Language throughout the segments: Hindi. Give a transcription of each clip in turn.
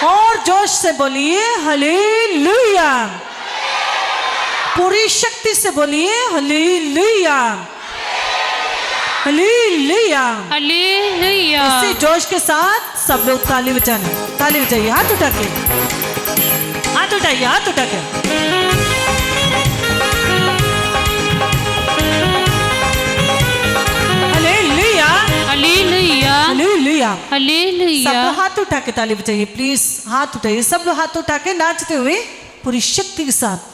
और जोश से बोलिए हालेलुया। पूरी शक्ति से बोलिए हालेलुया, हालेलुया, हालेलुया। इसी जोश के साथ सब लोग ताली बजाना, ताली बजाइए, हाथ उठा के, हाथ उठाइए, हाथ उठा के। Hallelujah, hallelujah, hallelujah, hallelujah. सब लोग हाथ उठा के ताली बजाइए, प्लीज हाथ उठाइए, सब लोग हाथ उठा के नाचते हुए पूरी शक्ति के साथ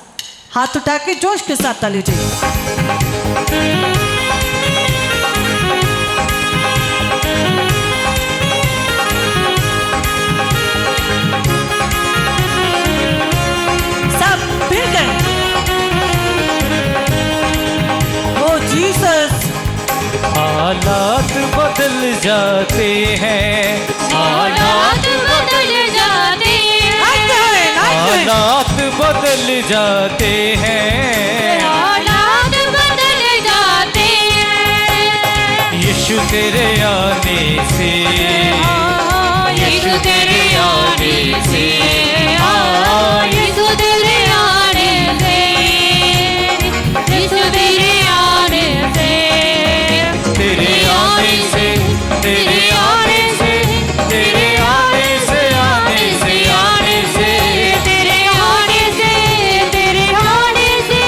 हाथ उठा के जोश के साथ ताली बजाइए। सब फिर गए। ओ जीसस। हालात बदल जाते हैं, हालात बदल जाते हैं, हालात बदल जाते हैं, हालात बदल जाते हैं। यीशु तेरे आने से, यीशु तेरे आने से, यीशु तेरे आने से, यीशु तेरे आने से, तेरे आने से, तेरे आने से, तेरे आने से, आने से, आने से, तेरे आने से, तेरे आने से,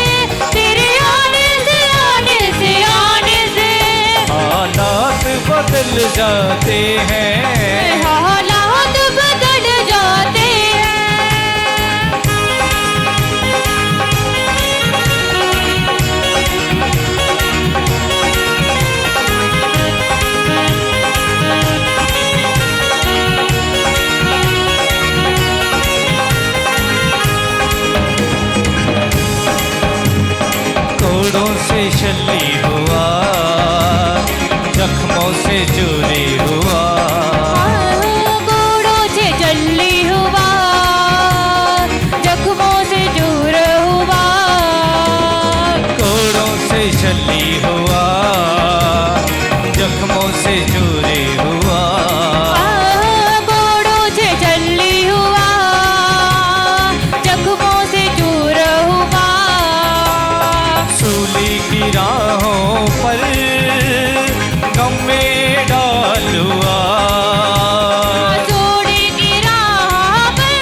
तेरे आने से, आने से, आने से हालात बदल जाते हैं, हालात बदल जाते हैं। कोड़ों से शल्ली हुआ, जख्मों से चोरी हुआ, कोड़ों से जल्ली हुआ, जख्मों से दूर हुआ, कोड़ों से शल्ली हुआ, जख्मों से चोरी हुआ, कोड़ों से जल्ली हुआ, जख्मों से दूर हुआ। सूली की राहों पर गम में डाल हुआ, जोड़ी की राह पर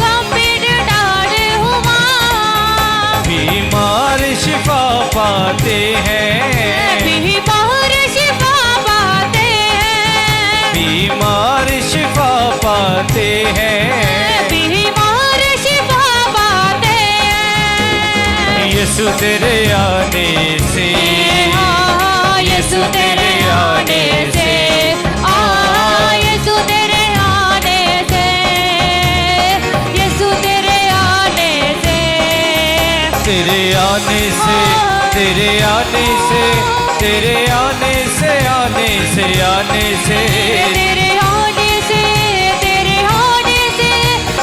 गंभीर डाल हुआ। बीमार शिफा पाते हैं, बीमार शिफा पाते हैं, बीमार शिफा पाते हैं, बीमार शिफा पाते हैं। यीशु तेरे आने से, यीशु तेरे आने से, यीशु तेरे आने से, यीशु तेरे आने से, तेरे आने से, तेरे आने से, तेरे आने से, आने से, आने से, तेरे आने से, तेरे आने से,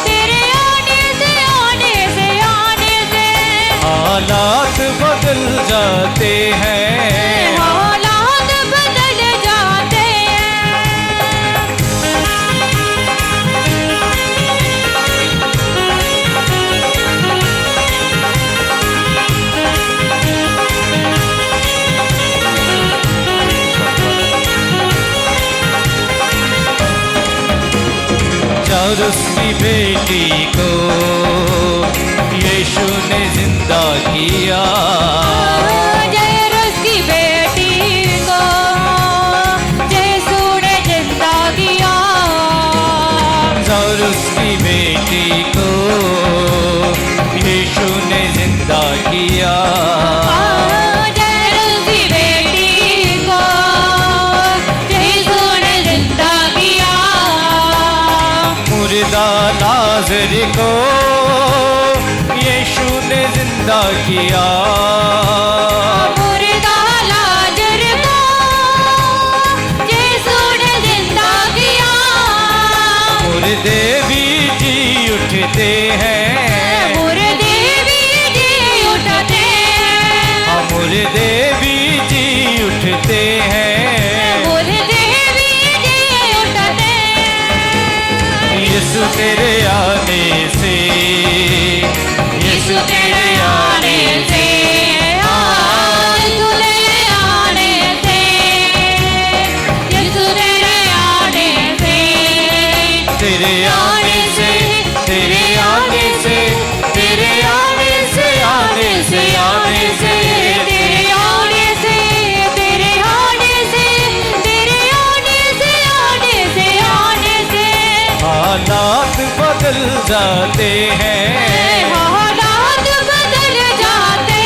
तेरे आने से, आने से, आने से हालात बदल जाते हैं, हालात बदल जाते हैं। जायरुस की बेटी को यीशु ने जिंदा किया, जायरुस की बेटी को यीशु ने जिंदा किया, जायरुस की बेटी को यीशु ने जिंदा किया, जायरुस की बेटी को यीशु ने जिंदा किया। मुर्दा लाजर को यीशु ने जिंदा किया, मुर्दा लाजर को यीशु ने जिंदा किया। मुर्दे भी जी उठते हैं, मुर्दे भी जी उठते हैं, मुर्दे भी जी उठते हैं, मुर्दे भी जी उठते हैं। यीशु तेरे आने से, यीशु तेरे आने से, यीशु तेरे आने से, यीशु तेरे आने से, तेरे आने से, तेरे आने से, तेरे आने से, आने से, आने से, तेरे आने से, तेरे आने से, तेरे आने से, आने से, आने से हालात बदल जाते हैं, हालात बदल जाते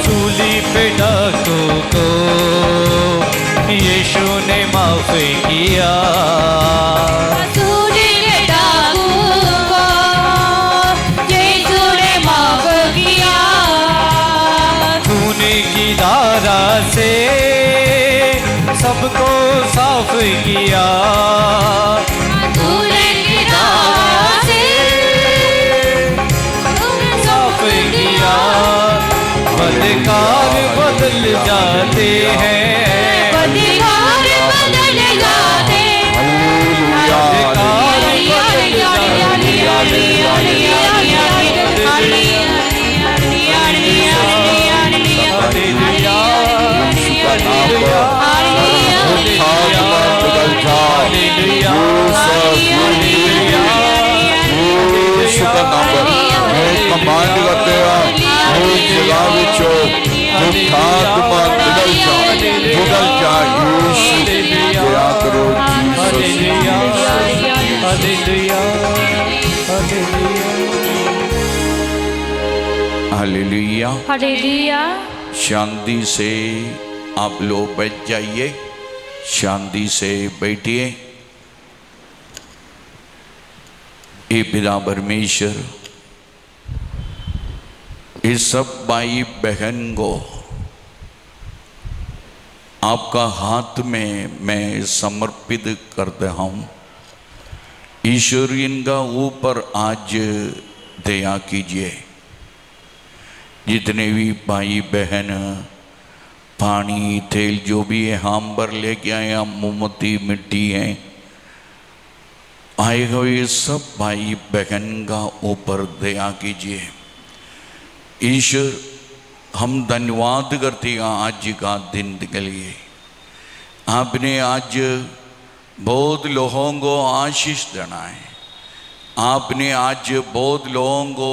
सूली पे डाकू को यीशु ने माफ किया, सूली के डाकू को यीशु ने माफ किया, खून की धारा से सबको साफ किया, सूली की धारा से साफ किया। बदकार बदल जाते हैं, बदकार बदल जाते कमांड करते जगह आत्मा निकल जाए, दया करो हालेलुया। हालेलुया। शांति से आप लोग बैठ जाइए, शांति से बैठिए। ये पिता परमेश्वर इस सब भाई बहन को आपका हाथ में मैं समर्पित करता हूँ। ईश्वर इनका ऊपर आज दया कीजिए। जितने भी भाई बहन पानी तेल जो भी है हम पर लेके आए, मोमबत्ती मिट्टी है आए हुए सब भाई बहन का ऊपर दया कीजिए। ईश्वर हम धन्यवाद करते हैं आज का दिन के लिए। आपने आज बहुत लोगों को आशीष देना है, आपने आज बहुत लोगों को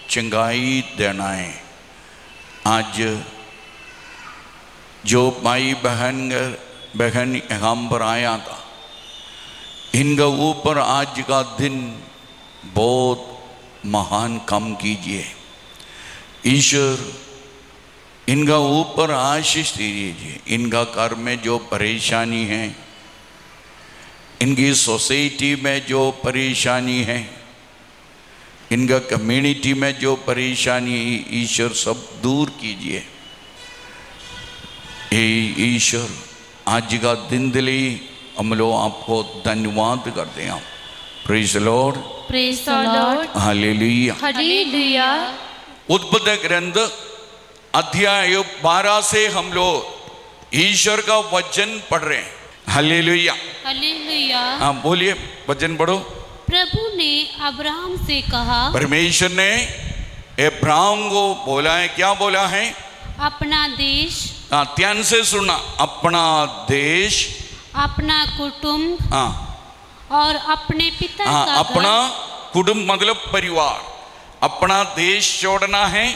चंगाई देना है। आज जो भाई बहन हम पर आया था, इनका ऊपर आज का दिन बहुत महान काम कीजिए। ईश्वर इनका ऊपर आशीष दीजिए। इनका घर में जो परेशानी है, इनकी सोसाइटी में जो परेशानी है, इनका कम्युनिटी में जो परेशानी है, ईश्वर सब दूर कीजिए। ईश्वर आज का दिन दिली हम लोग आपको धन्यवाद करते हैं। Praise the Lord, praise the Lord, hallelujah. Hallelujah. उद्भव ग्रंथ अध्याय 12 से हम लोग ईश्वर का वचन पढ़ रहे हैं। Hallelujah, hallelujah. हाँ बोलिए, वचन पढ़ो। प्रभु ने अब्राहम से कहा, परमेश्वर ने अब्राहम को बोला है, क्या बोला है? अपना देश, हाँ ध्यान से सुनना, अपना देश, अपना कुटुंब, हाँ और अपने पिता हाँ का अपना घर, कुटुंब मतलब परिवार, अपना देश छोड़ना है,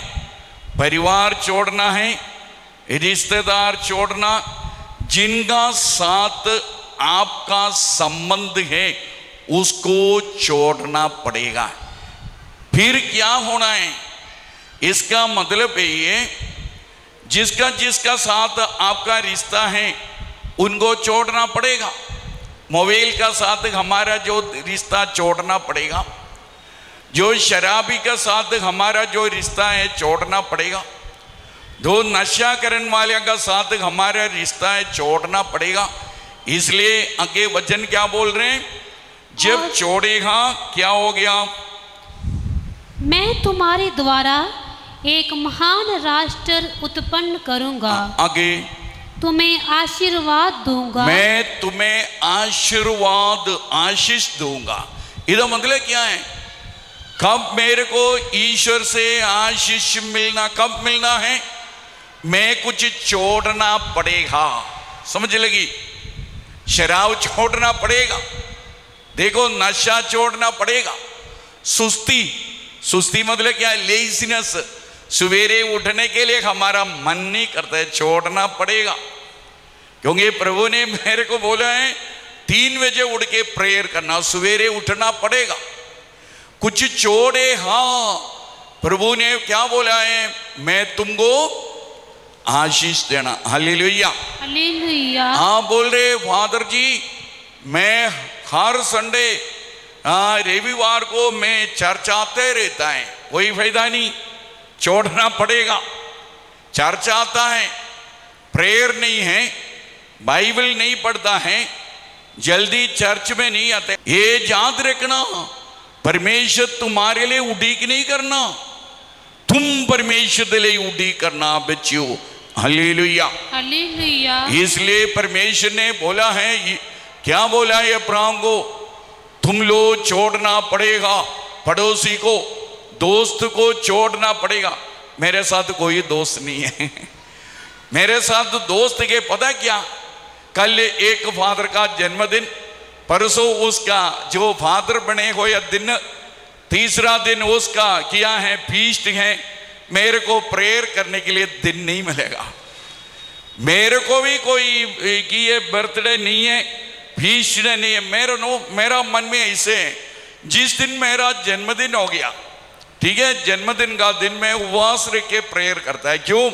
परिवार छोड़ना है, रिश्तेदार छोड़ना, जिनका साथ आपका संबंध है उसको छोड़ना पड़ेगा। फिर क्या होना है? इसका मतलब ये, जिसका साथ आपका रिश्ता है उनको छोड़ना पड़ेगा। मोबाइल का साथ हमारा जो रिश्ता छोड़ना पड़ेगा, जो शराबी का साथ हमारा जो रिश्ता है छोड़ना पड़ेगा, दो नशा करने वाले का साथ हमारा रिश्ता है, छोड़ना पड़ेगा। इसलिए आगे वचन क्या बोल रहे हैं, जब छोड़ेगा क्या हो गया, मैं तुम्हारे द्वारा एक महान राष्ट्र उत्पन्न करूंगा, आगे तुम्हें आशीर्वाद दूंगा, मैं तुम्हें आशीर्वाद आशीष दूंगा। इसका मतलब क्या है, कब मेरे को ईश्वर से आशीष मिलना, कब मिलना है, मैं कुछ छोड़ना पड़ेगा। समझ लगी, शराब छोड़ना पड़ेगा, देखो नशा छोड़ना पड़ेगा, सुस्ती, सुस्ती मतलब क्या है, लेजीनेस, सवेरे उठने के लिए हमारा मन नहीं करता है, छोड़ना पड़ेगा। क्योंकि प्रभु ने मेरे को बोला है 3 बजे उठ के प्रेयर करना, सवेरे उठना पड़ेगा, कुछ छोड़े। हाँ, प्रभु ने क्या बोला है, मैं तुमको आशीष देना। Hallelujah, hallelujah. हाँ बोल रहे फादर जी, मैं हर संडे रविवार को मैं चर्च आते रहता है, कोई फायदा नहीं, छोड़ना पड़ेगा। चर्च आता है, प्रेयर नहीं है, बाइबल नहीं पढ़ता है, जल्दी चर्च में नहीं आते। ये याद रखना, परमेश्वर तुम्हारे लिए उड़ीक नहीं करना, तुम परमेश्वर के लिए उड़ीक करना बच्चों। Hallelujah, hallelujah. इसलिए परमेश्वर ने बोला है, क्या बोला है अब्राहम को, तुम लोग छोड़ना पड़ेगा, पड़ोसी को, दोस्त को छोड़ना पड़ेगा। मेरे साथ कोई दोस्त नहीं है मेरे साथ दोस्त के पता क्या, कल एक फादर का जन्मदिन, परसों उसका जो फादर बने हुए दिन, तीसरा दिन उसका किया है फीस्ट है। मेरे को प्रेयर करने के लिए दिन नहीं मिलेगा, मेरे को भी कोई कि ये बर्थडे नहीं है, फीस्ट नहीं है। मेरा मन में ऐसे है, जिस दिन मेरा जन्मदिन हो गया, ठीक है, जन्मदिन का दिन में उपवास रख के प्रेयर करता है। क्यों,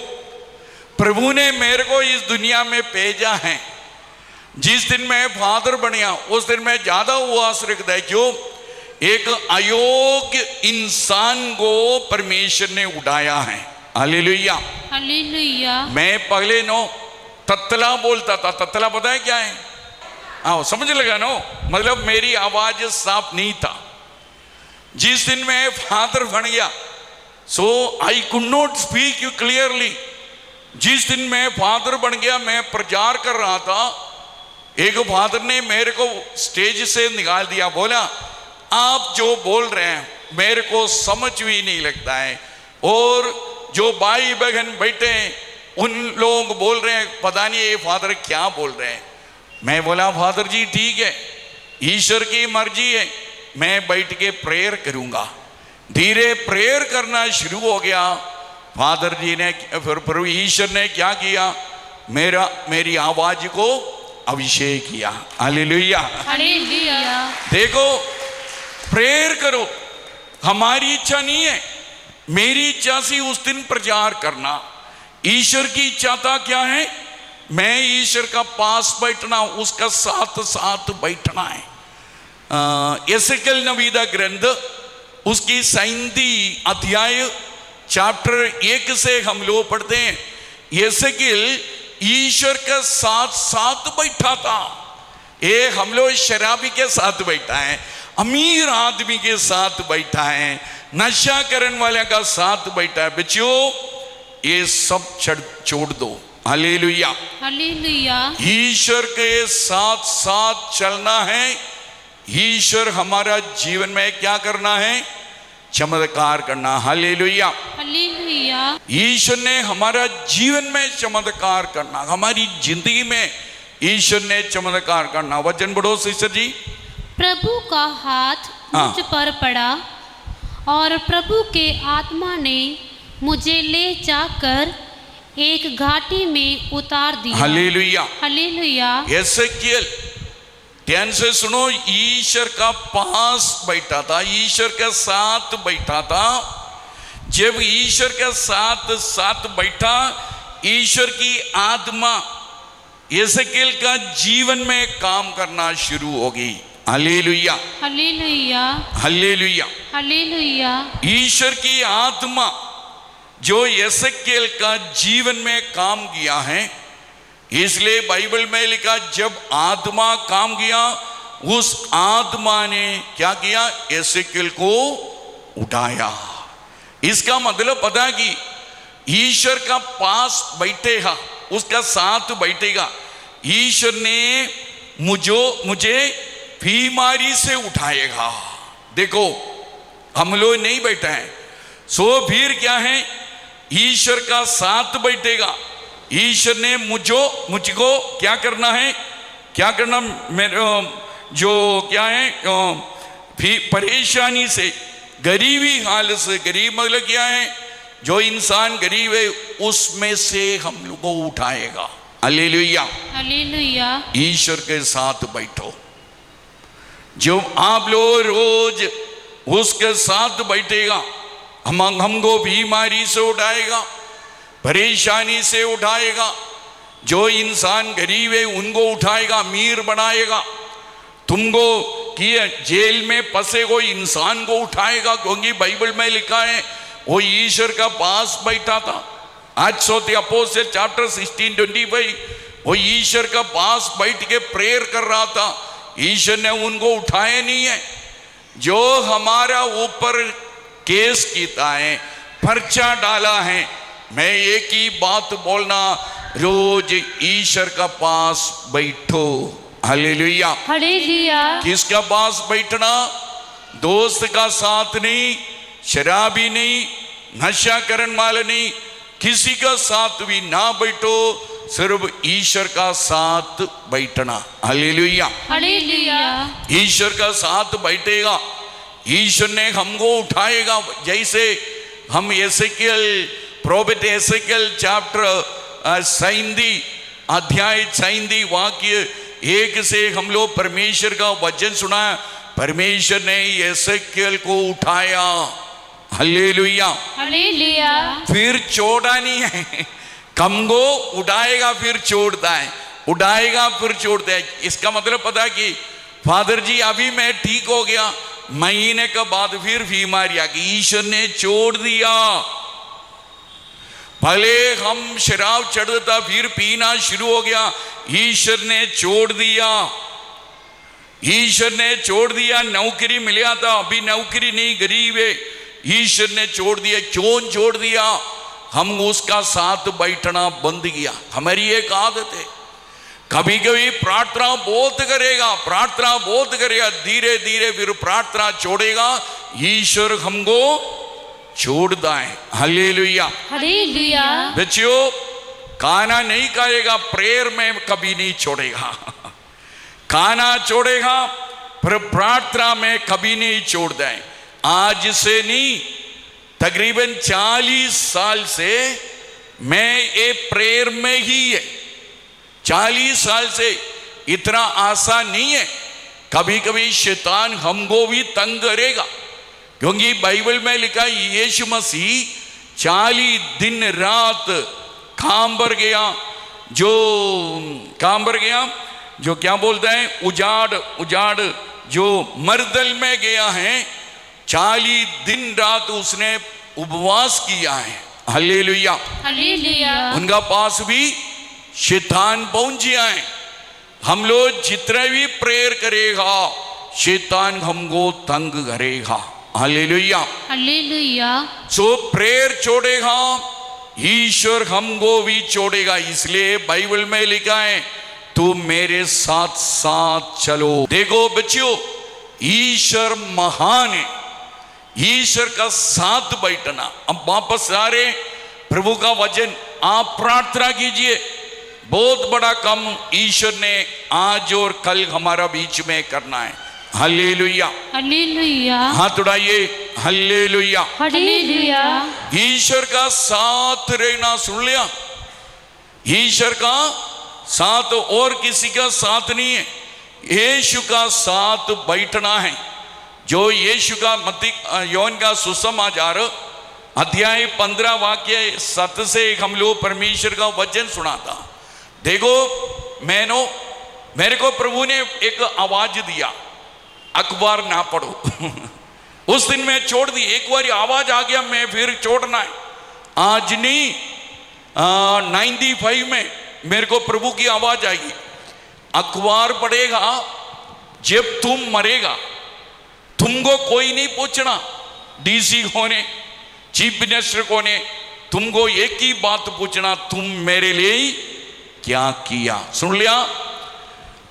प्रभु ने मेरे को इस दुनिया में भेजा है, जिस दिन मैं फादर बन गया उस दिन मैं ज्यादा उपवास रखता है। क्यों, एक अयोग्य इंसान को परमेश्वर ने उठाया है। Hallelujah, hallelujah. मैं पहले तत्तला बोलता था, तत्तला पता है क्या है, आओ समझ लगा मतलब मेरी आवाज साफ नहीं था। जिस दिन मैं फादर बन गया, so I could not speak you clearly. जिस दिन मैं फादर बन गया, मैं प्रचार कर रहा था, एक फादर ने मेरे को स्टेज से निकाल दिया, बोला आप जो बोल रहे हैं मेरे को समझ भी नहीं लगता है, और जो भाई बहन बैठे हैं उन लोग बोल रहे हैं पता नहीं ये फादर क्या बोल रहे हैं। मैं बोला फादर जी ठीक है, ईश्वर की मर्जी है, मैं बैठ के प्रेयर करूंगा। धीरे प्रेयर करना शुरू हो गया। फादर जी ने, फिर प्रभु ईश्वर ने क्या किया, मेरी आवाज को अभिषेक किया। Hallelujah, hallelujah. देखो प्रेयर करो, हमारी इच्छा नहीं है, मेरी इच्छा से उस दिन प्रचार करना। ईश्वर की इच्छा था क्या है, मैं ईश्वर का पास बैठना, उसका साथ साथ बैठना है। एसेकिएल नबी दा ग्रंथ, उसकी 37 अध्याय चैप्टर 1 से हम लोग पढ़ते हैं। एसेकिएल ईश्वर के साथ साथ बैठा था। ये हम लोग शराबी के साथ बैठा है, अमीर आदमी के साथ बैठा है, नशा करने वाले का साथ बैठा है। बच्चों ये सब छोड़ दो। Hallelujah, hallelujah. ईश्वर के साथ साथ चलना है। ईश्वर हमारा जीवन में क्या करना है, चमत्कार करना। Hallelujah, hallelujah. ईश्वर ने हमारा जीवन में चमत्कार करना, हमारी जिंदगी में ईश्वर ने चमत्कार करना। वचन पढ़ो सिस्टर जी। प्रभु का हाथ मुझ पर पड़ा और प्रभु के आत्मा ने मुझे ले जाकर एक घाटी में उतार दिया। Hallelujah, hallelujah. एसेकिएल ध्यान से सुनो, ईश्वर का पास बैठा था, ईश्वर के साथ बैठा था। जब ईश्वर के साथ साथ बैठा, ईश्वर की आत्मा एसेकिएल का जीवन में काम करना शुरू हो गई। Hallelujah, hallelujah. हालेलुया। हालेलुया। ईश्वर की आत्मा जो यसेकेल का जीवन में काम किया है। इसलिए बाइबल में लिखा जब आत्मा काम किया, उस आत्मा ने क्या किया, यसेकेल को उठाया। इसका मतलब पता कि ईश्वर का पास बैठेगा, उसका साथ बैठेगा। ईश्वर ने मुझे बीमारी से उठाएगा। देखो हम लोग नहीं बैठे हैं, सो फिर क्या है, ईश्वर का साथ बैठेगा। ईश्वर ने मुझको क्या करना है, क्या करना, मेरे जो क्या है परेशानी से, गरीबी हालत से, गरीब मतलब क्या है, जो इंसान गरीब है उसमें से हम लोग को उठाएगा। Hallelujah, hallelujah. ईश्वर के साथ बैठो। जो आप लोग रोज उसके साथ बैठेगा, हमको बीमारी से उठाएगा, परेशानी से उठाएगा। जो इंसान गरीब है उनको उठाएगा, अमीर बनाएगा। तुमको कि जेल में फंसे कोई इंसान को उठाएगा, क्योंकि बाइबल में लिखा है वो ईश्वर का पास बैठा था। आज सोते अपोस्टल चैप्टर 16:25, वो ईश्वर का पास बैठ के प्रेयर कर रहा था। ईश्वर ने उनको उठाया नहीं है। जो हमारा ऊपर केस कीता है, पर्चा डाला है, मैं एक ही बात बोलना, रोज ईश्वर का पास बैठो। Hallelujah, hallelujah. किसका पास बैठना, दोस्त का साथ नहीं, शराबी नहीं, नशा करने वाले नहीं, किसी का साथ भी ना बैठो, सिर्फ ईश्वर का साथ बैठना। Hallelujah, hallelujah. ईश्वर का साथ बैठेगा, ईश्वर ने हमको उठाएगा। जैसे हम एसेकियल, प्रोफेट एसेकियल चैप्टर 37 अध्याय 37 वाक्य 1 से हम लोग परमेश्वर का वचन सुना। परमेश्वर ने एसेकियल को उठाया। Hallelujah, hallelujah. फिर छोड़ा नहीं है, हमको उठाएगा फिर छोड़ता है, उठाएगा फिर छोड़ता है। इसका मतलब पता है कि फादर जी अभी मैं ठीक हो गया, महीने के बाद फिर बीमारी आ गई, ईश्वर ने छोड़ दिया। भले हम शराब चढ़ता फिर पीना शुरू हो गया, ईश्वर ने छोड़ दिया। ईश्वर ने छोड़ दिया। नौकरी मिला था, अभी नौकरी नहीं, गरीब है, ईश्वर ने छोड़ दिया। क्यों छोड़ दिया, हम उसका साथ बैठना बंद किया। हमारी एक आदत है, कभी कभी प्रार्थना बहुत करेगा, प्रार्थना बहुत करेगा, धीरे धीरे फिर प्रार्थना छोड़ेगा, ईश्वर हमको छोड़ता है। Hallelujah, hallelujah. बच्चों खाना नहीं खाएगा, प्रेयर में कभी नहीं छोड़ेगा। खाना छोड़ेगा पर प्रार्थना में कभी नहीं छोड़ता है। आज से नहीं, तकरीबन 40 साल से मैं ये प्रेयर में ही है। 40 साल से इतना आसान नहीं है। कभी कभी शैतान हमको भी तंग करेगा, क्योंकि बाइबल में लिखा यीशु मसीह 40 दिन रात काम पर गया, जो काम पर गया, जो क्या बोलते हैं, उजाड़ जो मरदल में गया है, 40 दिन रात उसने उपवास किया है। Hallelujah, hallelujah. उनका पास भी शैतान पहुंच गया है। हम लोग जितने भी प्रेयर करेगा, शैतान हमको तंग करेगा। Hallelujah, hallelujah. सो प्रेयर छोड़ेगा, ईश्वर हमको भी छोड़ेगा। इसलिए बाइबल में लिखा है तू मेरे साथ साथ चलो। देखो बच्चों, ईश्वर महान है। ईश्वर का साथ बैठना। अब वापस आ रहे प्रभु का वचन, आप प्रार्थना कीजिए। बहुत बड़ा काम ईश्वर ने आज और कल हमारा बीच में करना है। Hallelujah, hallelujah. हाथ उठाइए। Hallelujah, hallelujah. ईश्वर का साथ रहना, सुन लिया, ईश्वर का साथ, और किसी का साथ नहीं है। यीशु का साथ बैठना है। जो यीशु का मत्ती यौन का सुसमाचार अध्याय 15 वाक्य 7 से हम लोग परमेश्वर का वचन सुना था। देखो मेरे को प्रभु ने एक आवाज दिया, अखबार ना पढ़ो। उस दिन मैं छोड़ दी। एक बार आवाज आ गया, मैं फिर छोड़ना है। आज नहीं 95 में मेरे को प्रभु की आवाज आई, अखबार पढ़ेगा जब तुम मरेगा तुमको कोई नहीं पूछना, डीसी होने चीफ मिनिस्टर को ने, तुमको एक ही बात पूछना, तुम मेरे लिए क्या किया। सुन लिया,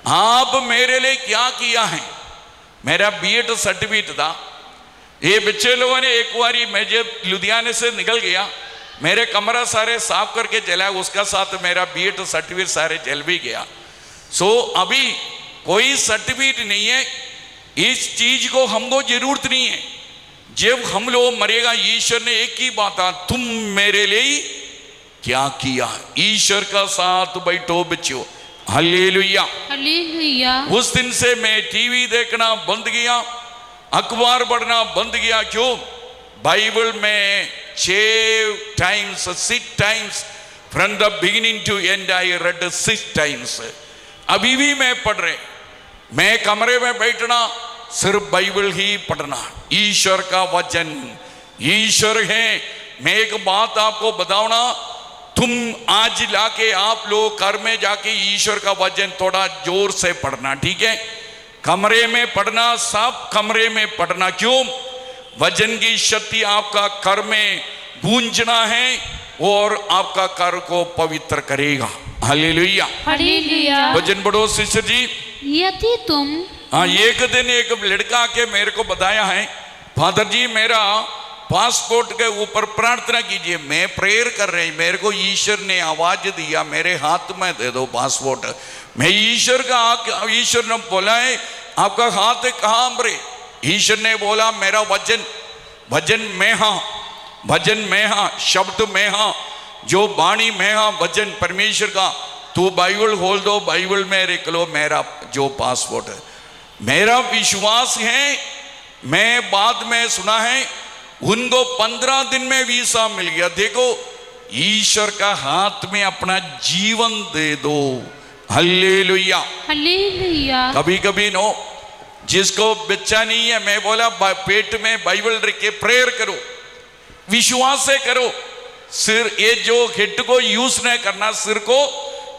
आप मेरे लिए क्या किया है। मेरा बीएड सर्टिफिकेट था, ये बच्चे लोगों ने एक बारी, मैं जब लुधियाने से निकल गया, मेरे कमरा सारे साफ करके चला, उसका साथ मेरा बीएड सर्टिफिकेट सारे जल भी गया। सो अभी कोई सर्टिफिकेट नहीं है, इस चीज को हमको जरूरत नहीं है। जब हम लोग मरेगा, ईश्वर ने एक ही बात आ, तुम मेरे लिए क्या किया। ईश्वर का साथ बैठो बच्चों, हालेलुया हालेलुया। उस दिन से मैं टीवी देखना बंद किया, अखबार पढ़ना बंद किया। क्यों? बाइबल में 6 times 6 times from the beginning to end I read 6 times। अभी भी मैं पढ़ रहे, मैं कमरे में बैठना सिर्फ बाइबल ही पढ़ना, ईश्वर का वचन, ईश्वर है। मैं एक बात आपको बताऊं, तुम आज लाके आप लोग घर में जाके ईश्वर का वचन थोड़ा जोर से पढ़ना, ठीक है? कमरे में पढ़ना, सब कमरे में पढ़ना। क्यों? वचन की शक्ति आपका घर में गूंजना है और आपका घर को पवित्र करेगा। Hallelujah hallelujah. वचन पढ़ो सिस्टर जी। यदि तुम, हाँ, एक दिन एक लड़का के मेरे को बताया है, फादर जी मेरा पासपोर्ट के ऊपर प्रार्थना कीजिए। मैं प्रेयर कर रही, मेरे को ईश्वर ने आवाज दिया, मेरे हाथ में दे दो पासपोर्ट। मैं ईश्वर ने बोला है आपका हाथ कहाँ मरे? ईश्वर ने बोला मेरा वचन में हाँ, वचन में हाँ, शब्द में हाँ, जो वाणी में हाँ, वचन परमेश्वर का। तू बाइबल खोल दो, बाइबल में लिख लो मेरा जो पासपोर्ट है। मेरा विश्वास है, मैं बाद में सुना है उनको 15 दिन में वीसा मिल गया। देखो, ईश्वर का हाथ में अपना जीवन दे दो। Hallelujah hallelujah. कभी कभी नो, जिसको बच्चा नहीं है, मैं बोला पेट में बाइबल रख के प्रेयर करो, विश्वास से करो। सिर, ये जो हेड को यूज नहीं करना, सिर को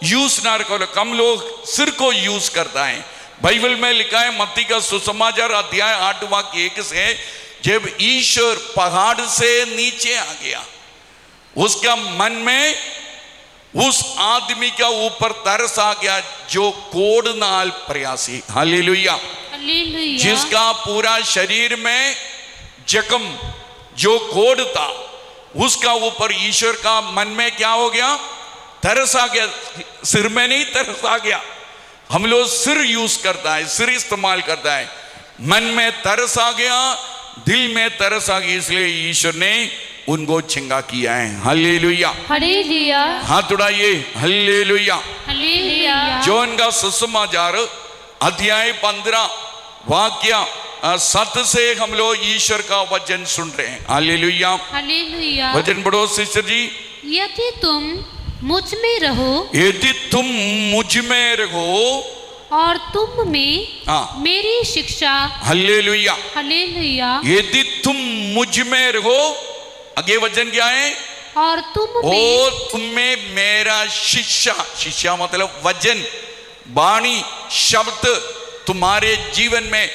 यूज ना करो। कम लोग सिर को यूज करता है। बाइबल में लिखा है मत्ती का सुसमाचार अध्याय 8 वाक्य 1 से, जब ईश्वर पहाड़ से नीचे आ गया, उसका मन में उस आदमी का ऊपर तरस आ गया जो कोड़ नाल प्रयासी। Hallelujah hallelujah. जिसका पूरा शरीर में जख्म जो कोड़ था, उसका ऊपर ईश्वर का मन में क्या हो गया? तरस आ गया। सिर में नहीं, तरस आ गया। हम लोग सिर यूज करता है, सिर इस्तेमाल करता है। मन में तरस आ गया, दिल में तरस आ गया, इसलिए ईश्वर ने उनको छिंगा किया है। Hallelujah hallelujah. हाथ उठाइए, हालेलुया। हालेलुया। जॉन का सुसमाचार अध्याय 15 वाक्य 7 से हम लोग ईश्वर का वचन सुन रहे हैं। Hallelujah hallelujah. वचन पढ़ो सिस्टर जी। यदि तुम मुझ में रहो, यदि तुम मुझ में रहो और तुम में हाँ, मेरी शिक्षा। Hallelujah hallelujah. यदि तुम मुझ में रहो, आगे वचन क्या है? और तुम में, और तुम में मेरा शिक्षा मतलब वचन, वाणी, शब्द तुम्हारे जीवन में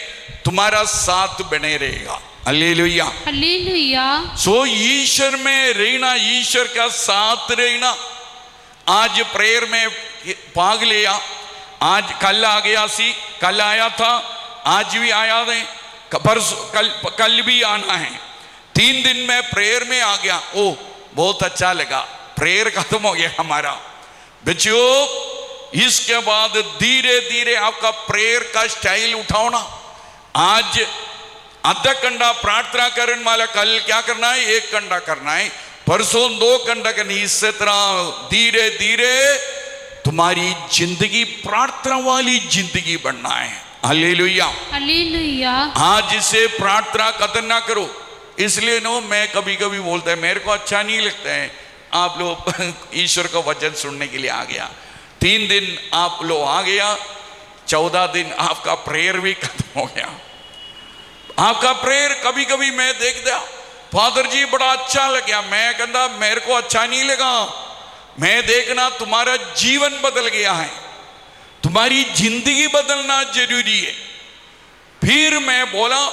तुम्हारा साथ बने रहेगा। Hallelujah hallelujah. सो ईश्वर में रहना, ईश्वर का साथ रहना। आज प्रेयर में भाग लिया, आज कल आ गया सी, कल आया था, आज भी आया है, परसों कल भी आना है। 3 दिन में प्रेयर में आ गया। ओ बहुत अच्छा लगा, प्रेयर खत्म हो गया हमारा। बच्चों, इसके बाद धीरे धीरे आपका प्रेयर का स्टाइल उठाओ ना। आज आधा घंटा प्रार्थना करने वाला कल क्या करना है? 1 घंटा करना है, परसों 2 घंटा करनी। इस तरह धीरे धीरे तुम्हारी जिंदगी प्रार्थना वाली जिंदगी बनना है। Hallelujah hallelujah. आज से प्रार्थना कदर ना करो। इसलिए नो, मैं कभी कभी बोलता है, मेरे को अच्छा नहीं लगता है आप लोग ईश्वर का वचन सुनने के लिए आ गया। 3 दिन आप लोग आ गया, 14 दिन आपका प्रेयर भी खत्म हो गया। आपका प्रेयर कभी कभी मैं देखता फादर जी बड़ा अच्छा लगा। मैं कहता मेरे को अच्छा नहीं लगा, मैं देखना तुम्हारा जीवन बदल गया है, तुम्हारी जिंदगी बदलना जरूरी है। फिर मैं बोला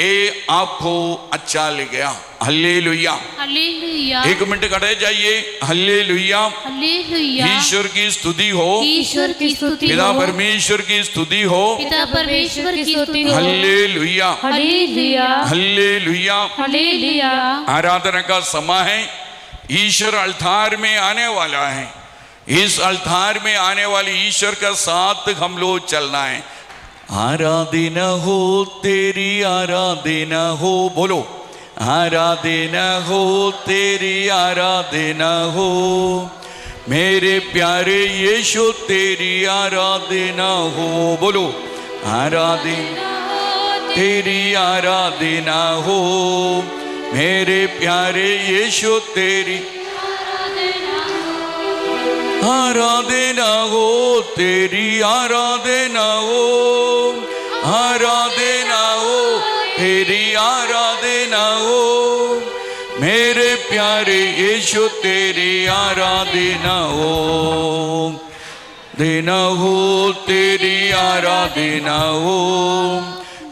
ए आपको अच्छा लगा, हालेलुया। हालेलुया। एक मिनट खड़े जाइए, हालेलुया। हालेलुया। ईश्वर की स्तुति हो, ईश्वर की स्तुति पिता हो, परमेश्वर की स्तुति हो, पिता परमेश्वर की स्तुति हो। Hallelujah, hallelujah. हालेलुया। हालेलुया। आराधना का समय है, ईश्वर अल्तार में आने वाला है। इस अल्तार में आने वाले ईश्वर का साथ हम लोग चलना है। आराधना हो तेरी, आराधना हो, बोलो आराधना हो तेरी, आराधना हो मेरे प्यारे यीशु तेरी आराधना हो, बोलो आराधना तेरी, आराधना हो मेरे प्यारे यीशु तेरी आराधना हो तेरी, आराधना हो, आराधना हो तेरी, आराधना हो मेरे प्यारे यीशु तेरी आराधना हो, देना हो तेरी आराधना हो,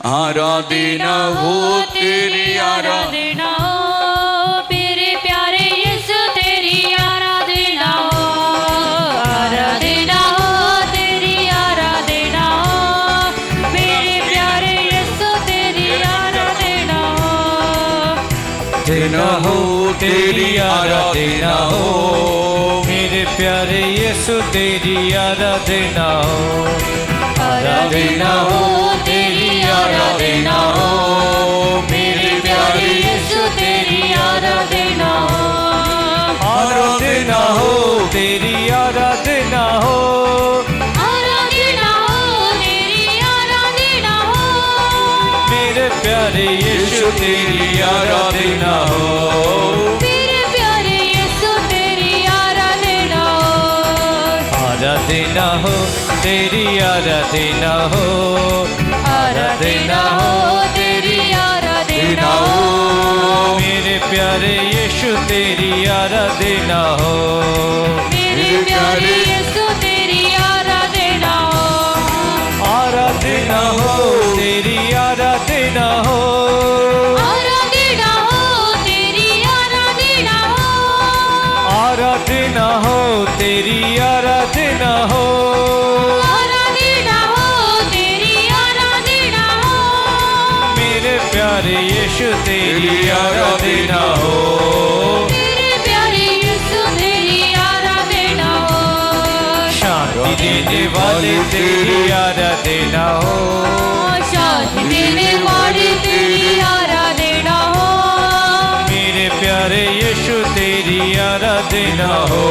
आराधना हो तेरी, आराधना हो मेरे प्यारे यीशु तेरी आराधना हो, आराधना हो तेरी, आराधना हो मेरे प्यारे यीशु तेरी आराधना हो, देना हो तेरी आराधना हो मेरे प्यारे यीशु तेरी आराधना हो, आराधना हो तेरी, आराधना हो मेरे प्यारे यीशु तेरी आराधना हो, आराधना हो तेरी, आराधना हो, आराधना हो तेरी, आराधना हो मेरे प्यारे यीशु तेरी आराधना हो, मेरे प्यारे यीशु तेरी आराधना हो, आराधना हो तेरी, आराधना हो, आराधना हो तेरी, आराधना हो मेरे प्यारे यीशु तेरी आराधना हो, मेरे प्यारे यीशु तेरी आराधना हो, आराधना हो तेरी, आराधना हो, आराधना हो तेरी, आराधना हो, आराधना हो तेरी, आराधना हो आराधना हो तेरी, आराधना हो मेरे प्यारे यीशु तेरी आराधना हो, मेरे प्यारे यीशु तेरी आराधना हो, शांति देने वाले तेरी आराधना हो, शांति देने वाले तेरी आराधना हो, मेरे प्यारे यीशु तेरी आराधना हो,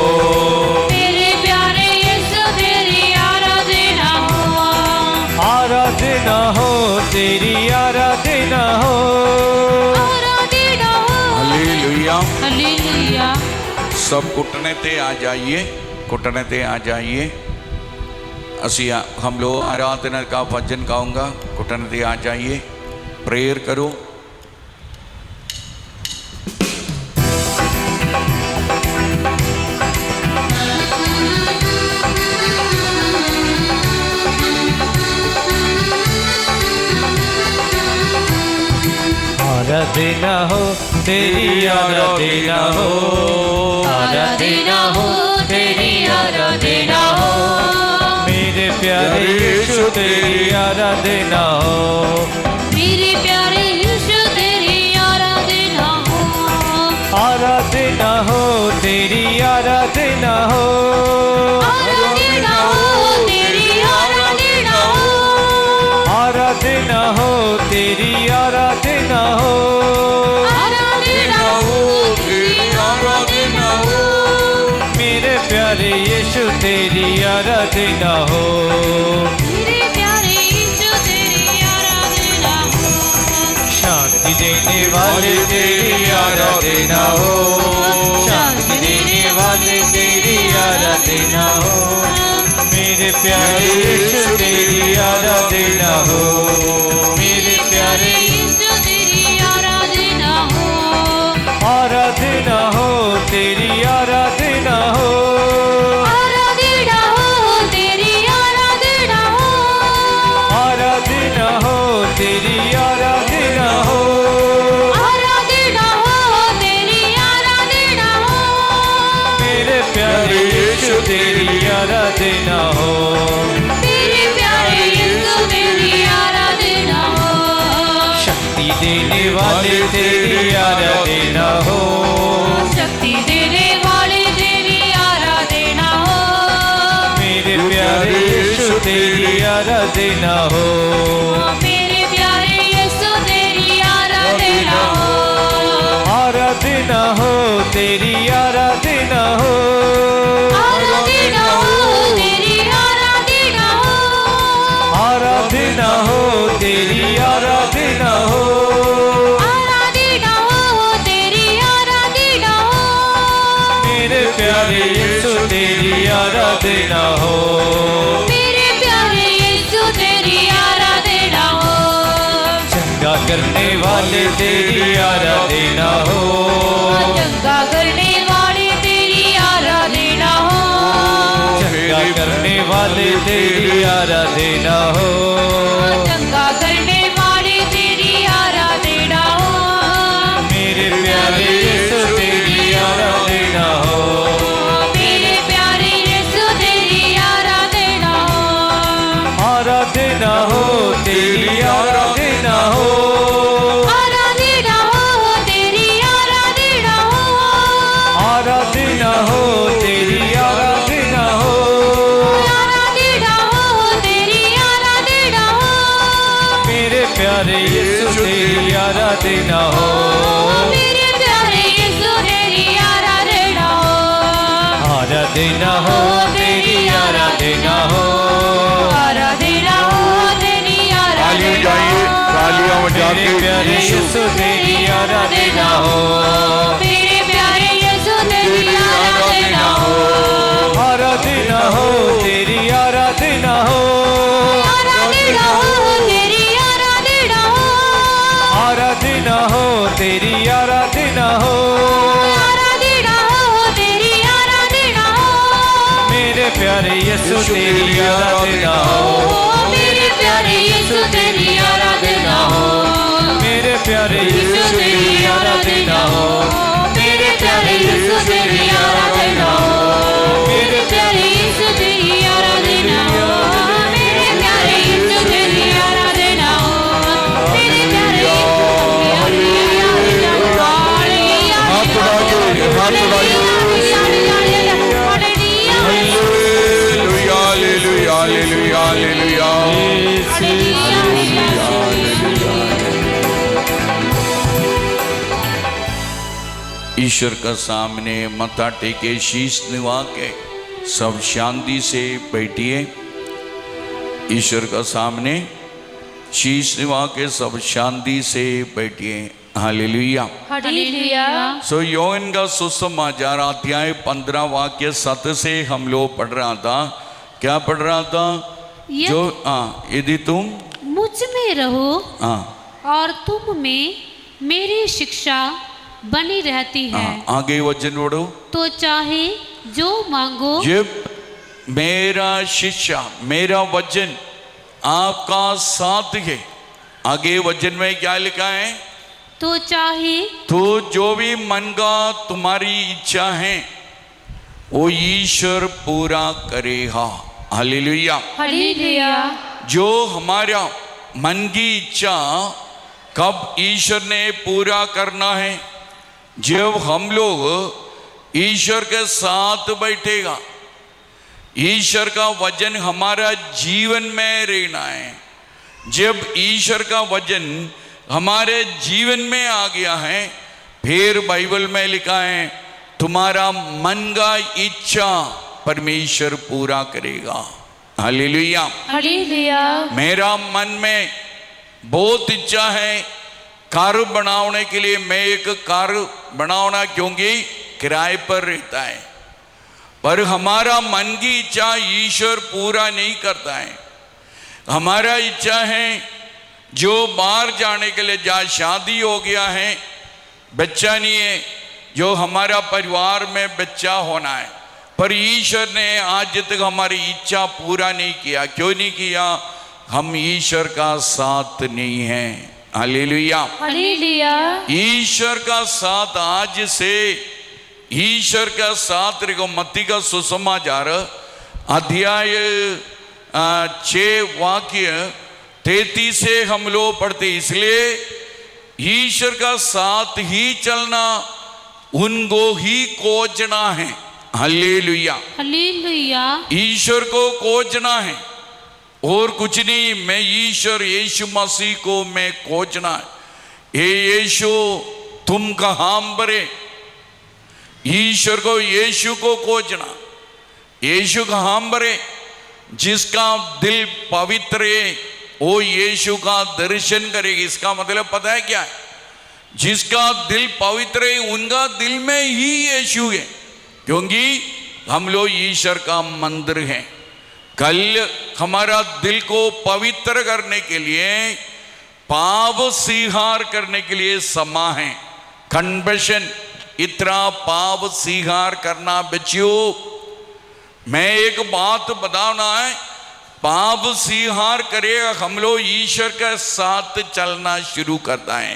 मेरे प्यारे यीशु तेरी आराधना हो, आराधना हो तेरी, आराधना हो आराधना हो। हालेलुया। हालेलुया। सब घुटने ते आ जाइए, घुटने ते आ जाइए। असी हम लोग आराधना का भजन गाऊंगा, घुटने ते आ जाइए, प्रेयर करो। आराधना हो तेरी, आराधना हो, आराधना हो तेरी, आराधना हो मेरे प्यारे यीशु तेरी आराधना हो, मेरे प्यारे यीशु तेरी आराधना हो, आराधना हो तेरी, आराधना हो, आराधना हो तेरी, आराधना हो, आराधना हो तेरी, आराधना हो, आराधना हो तेरी, आराधना हो मेरे प्यारे यीशु तेरी आराधना हो, मेरे प्यारे यीशु तेरी आराधना हो, शांति देने वाले तेरी आराधना हो, शांति देने वाले तेरी आराधना हो, मेरे प्यारे यीशु तेरी आराधना हो, मेरे प्यारे यीशु तेरी आराधना हो, यीशु तेरी आराधना हो, मेरे प्यारे यीशु तेरी आराधना हो, शक्ति देने वाले तेरी आराधना हो, शक्ति देने वाले तेरी आराधना हो, मेरे प्यारे यीशु तेरी आराधना हो, मेरे प्यारे यीशु तेरी आराधना हो, आराधना हो तेरी आराधना हो, आराधना हो तेरी आराधना हो, आराधना हो तेरी आराधना हो, आराधना हो तेरी आराधना हो, मेरे प्यारे यीशु तेरी आराधना हो, मेरे प्यारे यीशु तेरी आराधना हो, चंगा करने वाले तेरी आराधना हो, चंगा करने वाले तेरी आराधना हो, चंगा करने वाले तेरी आराधना हो, चंगा करने वाले तेरी आराधना हो, मेरे प्यारे यीशु तेरी आराधना हो, मेरे प्यारे यीशु तेरी आराधना हो, आराधना हो तेरी आराधना हो, आराधना हो तेरी आराधना हो, आराधना हो तेरी आराधना हो, आराधना हो तेरी आराधना हो, मेरे प्यारे यीशु तेरी आराधना हो, मेरे प्यारे यीशु तेरी आराधना हो, आराधना हो तेरी आराधना हो, आराधना हो तेरी तालियां आराधना जाइए, तालियां बजा मेरे के प्यारे यीशु तेरी आराधना हो, मेरे प्यारे यीशु तेरी आराधना हो, आराधना हो तेरी आराधना हो, आराधना हो तेरी आराधना हो, आराधना हो तेरी आराधना हो, आराधना हो तेरी आराधना हो, मेरे प्यारे यीशु तेरी आराधना हो, मेरे प्यारे यीशु तेरी आराधना हो, मेरे प्यारे यीशु तेरी आराधना हो, मेरे प्यारे यीशु तेरी आराधना हो, मेरे प्यारे यीशु तेरी आराधना हो, मेरे प्यारे यीशु तेरी आराधना हो, मेरे प्यारे हाथ उठाइए, हाथ उठाइए। Hallelujah, hallelujah, hallelujah, hallelujah. ईश्वर का सामने मथा टेके शीश निवा के सब शांति से बैठिए। ईश्वर का सामने शीश निवा के सब शांति से बैठिए। हालेलुया। हालेलुया। सो योहन का सुसमाचार अध्याय 15 वाक्य 7 से हम लोग पढ़ रहा था। क्या पढ़ रहा था? जो यदि तुम मुझ में रहो हाँ और तुम में मेरी शिक्षा बनी रहती है, आगे वचन पढ़ो। तो चाहे जो मांगो, जब मेरा शिष्य मेरा वचन आपका साथ है, आगे वचन में क्या लिखा है? तो चाहे तो जो भी मन का तुम्हारी इच्छा है वो ईश्वर पूरा करेगा। हालेलुया। हालेलुया। जो हमारा मन की इच्छा कब ईश्वर ने पूरा करना है? जब हम लोग ईश्वर के साथ बैठेगा, ईश्वर का वचन हमारा जीवन में रहना है। जब ईश्वर का वचन हमारे जीवन में आ गया है, फिर बाइबल में लिखा है तुम्हारा मन का इच्छा परमेश्वर पूरा करेगा। हालेलुया। हालेलुया। मेरा मन में बहुत इच्छा है कार बनाने के लिए। मैं एक कार बनाना क्योंकि किराए पर रहता है, पर हमारा मन की इच्छा ईश्वर पूरा नहीं करता है। हमारा इच्छा है जो बाहर जाने के लिए, जहाँ शादी हो गया है, बच्चा नहीं है, जो हमारा परिवार में बच्चा होना है, पर ईश्वर ने आज तक हमारी इच्छा पूरा नहीं किया। क्यों नहीं किया? हम ईश्वर का साथ नहीं है। हालेलुया। हालेलुया। ईश्वर का साथ आज से ईश्वर का साथ देखो मत्ती का सुसमाचार अध्याय 6 वाक्य 33 से हम लोग पढ़ते, इसलिए ईश्वर का साथ ही चलना, उनको ही खोजना है। Hallelujah, hallelujah. ईश्वर को खोजना है और कुछ नहीं। मैं ईश्वर यीशु मसीह को मैं खोजना है। ये यीशु तुम कहाँ बरे, ईश्वर को यीशु को खोजना। यीशु कहाँ बरे, जिसका दिल पवित्र है वो यीशु का दर्शन करेगी। इसका मतलब पता है क्या है? जिसका दिल पवित्र है उनका दिल में ही यीशु है, क्योंकि हम लोग ईश्वर का मंदिर हैं। कल हमारा दिल को पवित्र करने के लिए, पाप स्वीकार करने के लिए समा है, कन्फेशन। इतना पाप स्वीकार करना बच्चियों, मैं एक बात बताना है, पाप स्वीकार करेगा हम लोग ईश्वर के साथ चलना शुरू करता है।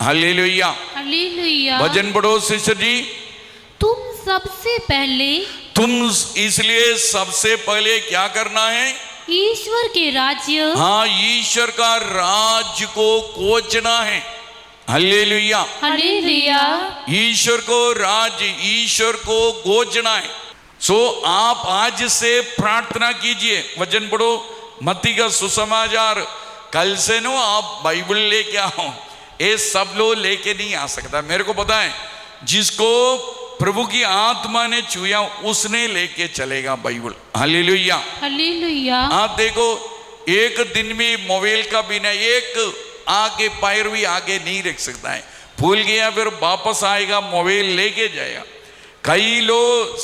Hallelujah, hallelujah. भजन पढ़ो सिस्टर जी। तुम सबसे पहले, तुम इसलिए सबसे पहले क्या करना है? ईश्वर के राज्य, हाँ, ईश्वर का राज्य को खोजना है। Hallelujah, hallelujah. ईश्वर को राज्य, ईश्वर को खोजना है। सो आप आज से प्रार्थना कीजिए। वचन पढ़ो मत्ती का सुसमाचार। कल से नो आप बाइबल लेके आओ। ये सब लोग लेके नहीं आ सकता, मेरे को पता है। जिसको प्रभु की आत्मा ने छुआ उसने लेके चलेगा बाइबल। Hallelujah, hallelujah. आप देखो, एक दिन में मोबाइल का बिना एक आगे पैर भी आगे नहीं रख सकता है। भूल गया फिर वापस आएगा, मोबाइल लेके जाएगा। कई लोग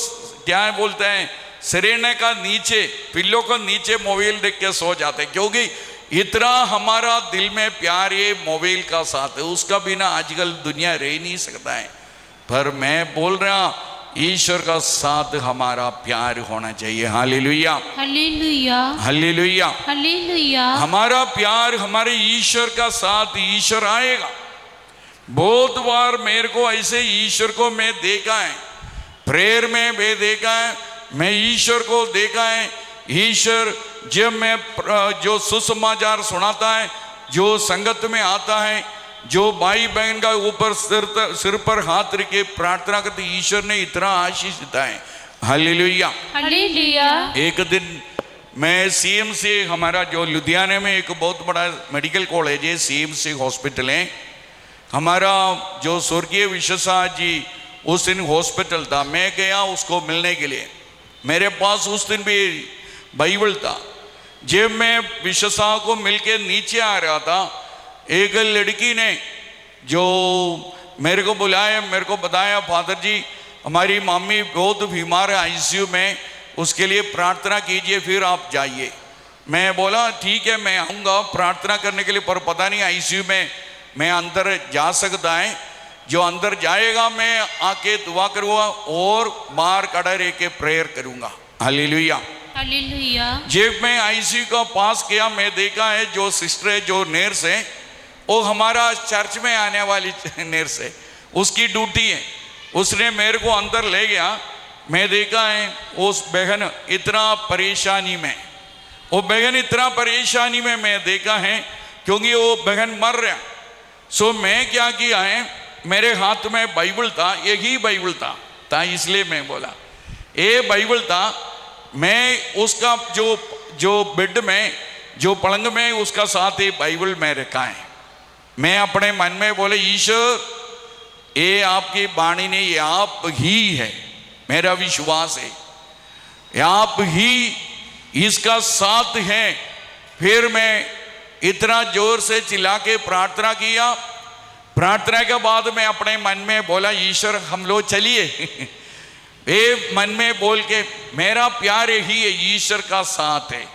क्या बोलते हैं, सिरहाने का नीचे, पिल्लों का नीचे मोबाइल देख के सो जाते हैं, क्योंकि इतना हमारा दिल में प्यार ये मोबाइल का साथ है। उसका बिना आजकल दुनिया रह नहीं सकता है। पर मैं बोल रहा, ईश्वर का साथ हमारा प्यार होना चाहिए। Hallelujah, hallelujah, hallelujah, hallelujah. हमारा प्यार हमारे ईश्वर का साथ, ईश्वर आएगा। बहुत बार मेरे को ऐसे ईश्वर को मैं देखा है, प्रेयर में भी देखा है, मैं ईश्वर को देखा है। ईश्वर जब मैं जो सुसमाचार सुनाता है, जो संगत में आता है, जो भाई बहन का ऊपर सिर पर हाथ रख के प्रार्थना करते, ईश्वर ने इतना आशीष देता है। Hallelujah, hallelujah. एक दिन मैं सीएमसी, हमारा जो लुधियाना में एक बहुत बड़ा मेडिकल कॉलेज है, सीएमसी हॉस्पिटल है हमारा, जो स्वर्गीय विश्वसा जी उस दिन हॉस्पिटल था। मैं गया उसको मिलने के लिए। मेरे पास उस दिन भी बाइबल था। जब मैं विश्वसा को मिलके नीचे आ रहा था, एक लड़की ने जो मेरे को बुलाया, मेरे को बताया, फादर जी हमारी मम्मी बहुत बीमार है आईसीयू में, उसके लिए प्रार्थना कीजिए, फिर आप जाइए। मैं बोला ठीक है मैं आऊँगा प्रार्थना करने के लिए, पर पता नहीं आईसीयू में मैं अंदर जा सकता है। जो अंदर जाएगा मैं आके दुआ करूँगा और बाहर खड़ा रह के प्रेयर करूँगा। Hallelujah, hallelujah. जब मैं आईसीयू का पास किया, मैं देखा है जो सिस्टर है, जो नर्स है, वो हमारा चर्च में आने वाली नर्स है, उसकी ड्यूटी है। उसने मेरे को अंदर ले गया। मैं देखा है उस बहन इतना परेशानी में, वो बहन इतना परेशानी में मैं देखा है, क्योंकि वो बहन मर रहा। सो मैं क्या किया है, मेरे हाथ में बाइबल था, यही बाइबल था इसलिए मैं बोला ये बाइबल था। मैं उसका जो बेड में, जो पलंग में, उसका साथ ये बाइबल में रखा है। मैं अपने मन में बोले, ईश्वर ये आपकी वाणी नहीं, ये आप ही है, मेरा विश्वास है आप ही इसका साथ है। फिर मैं इतना जोर से चिल्ला के प्रार्थना किया। प्रार्थना के बाद मैं अपने मन में बोला, ईश्वर हम लोग चलिए। ये मन में बोल के, मेरा प्यार ही है, ईश्वर का साथ है।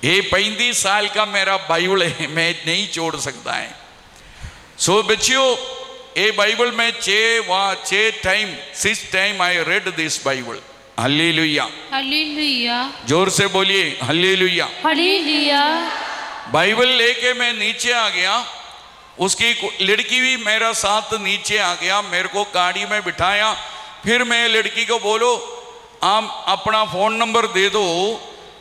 ये 35 साल का मेरा बाइबल है, मैं नहीं छोड़ सकता है। सो बच्चियों, ये बाइबल में 6 time I read this Bible. Hallelujah, hallelujah. जोर से बोलिए हालेलुया। हालेलुया। बाइबल लेके मैं नीचे आ गया। उसकी लड़की भी मेरा साथ नीचे आ गया, मेरे को गाड़ी में बिठाया। फिर मैं लड़की को बोलो आप अपना फ़ोन नंबर दे दो,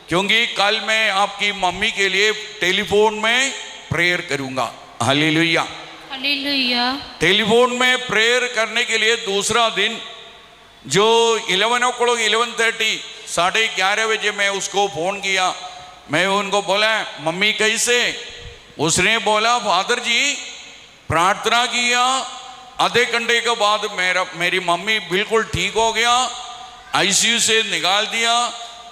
क्योंकि कल मैं आपकी मम्मी के लिए टेलीफोन में प्रेयर करूँगा। Hallelujah, hallelujah. टेलीफोन में प्रेयर करने के लिए दूसरा दिन जो 11:30 11:30 बजे मैं उसको फ़ोन किया। मैं उनको बोला मम्मी कैसे? उसने बोला फादर जी प्रार्थना किया, आधे घंटे के बाद मेरी मम्मी बिल्कुल ठीक हो गया, आईसीयू से निकाल दिया,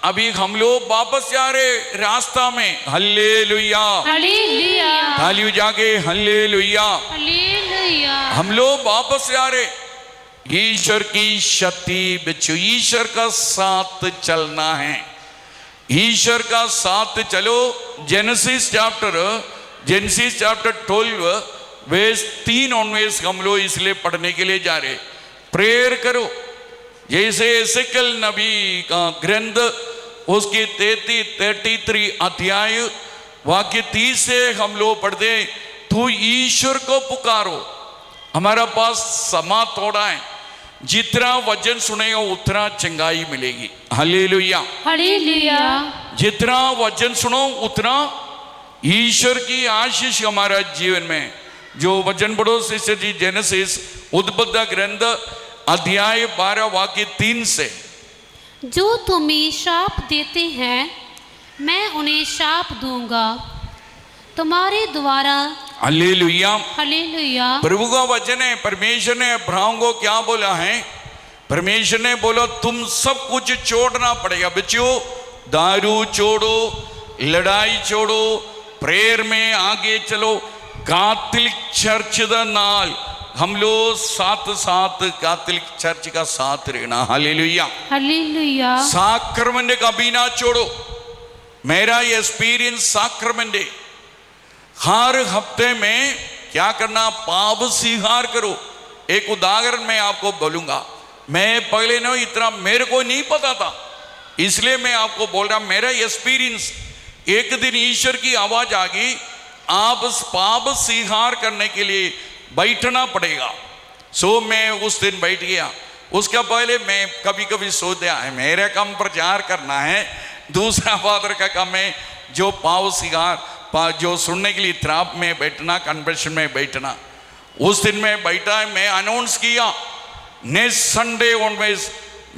अभी हम लोग वापस जा रहे रास्ता में। हल्लेलुया, हालेलुया, तालियों जाके हल्लेलुया। हालेलुया। हम लोग वापस जा रहे। ईश्वर की शक्ति बच्चों, ईश्वर का साथ चलना है, ईश्वर का साथ चलो। जेनेसिस चैप्टर 12 वेस 3 ऑनवेस हम लोग इसलिए पढ़ने के लिए जा रहे। प्रेयर करो, जैसे एसेकिएल नबी का ग्रंथ उसकी 33 अध्याय वाक्य 30 से हम लोग पढ़ते, तू ईश्वर को पुकारो। हमारा पास समा थोड़ा है, जितना वचन सुनेगा उतना चंगाई मिलेगी। Hallelujah, hallelujah. जितना वचन सुनो उतना ईश्वर की आशीष हमारा जीवन में। जो वचन पढ़ो सिस्टर जी, जेनेसिस उद्बोध ग्रंथ अध्याय 12 वाक्य 3 से। जो तुम्हें शाप देते हैं मैं उन्हें शाप दूंगा, तुम्हारे द्वारा। Hallelujah, hallelujah. प्रभु का वचन है। परमेश्वर ने अब्राहम को क्या बोला है? परमेश्वर ने बोला तुम सब कुछ छोड़ना पड़ेगा बच्चों, दारू छोड़ो, लड़ाई छोड़ो, प्रेयर में आगे चलो। कैथोलिक चर्च दा नाल हम लोग साथ कैथोलिक चर्च का साथ रहना। Hallelujah, hallelujah. साक्रमेंट कभी ना छोड़ो। मेरा ये एक्सपीरियंस साक्रमेंट है। हर हफ्ते में क्या करना? पाप स्वीकार करो। एक उदाहरण मैं आपको बोलूंगा। मैं पहले ना इतना मेरे को नहीं पता था, इसलिए मैं आपको बोल रहा। मेरा एक्सपीरियंस, एक दिन ईश्वर की आवाज आ गई, आप पाप स्वीकार करने के लिए बैठना पड़ेगा। सो मैं उस दिन बैठ गया। उसके पहले मैं कभी कभी सोचता है मेरा काम प्रचार करना है, दूसरा फादर का काम है जो पाप स्वीकार जो सुनने के लिए त्राप में बैठना, कन्वेंशन में बैठना। उस दिन मैं बैठा है, मैं अनाउंस किया नेक्स्ट संडे ऑनवेज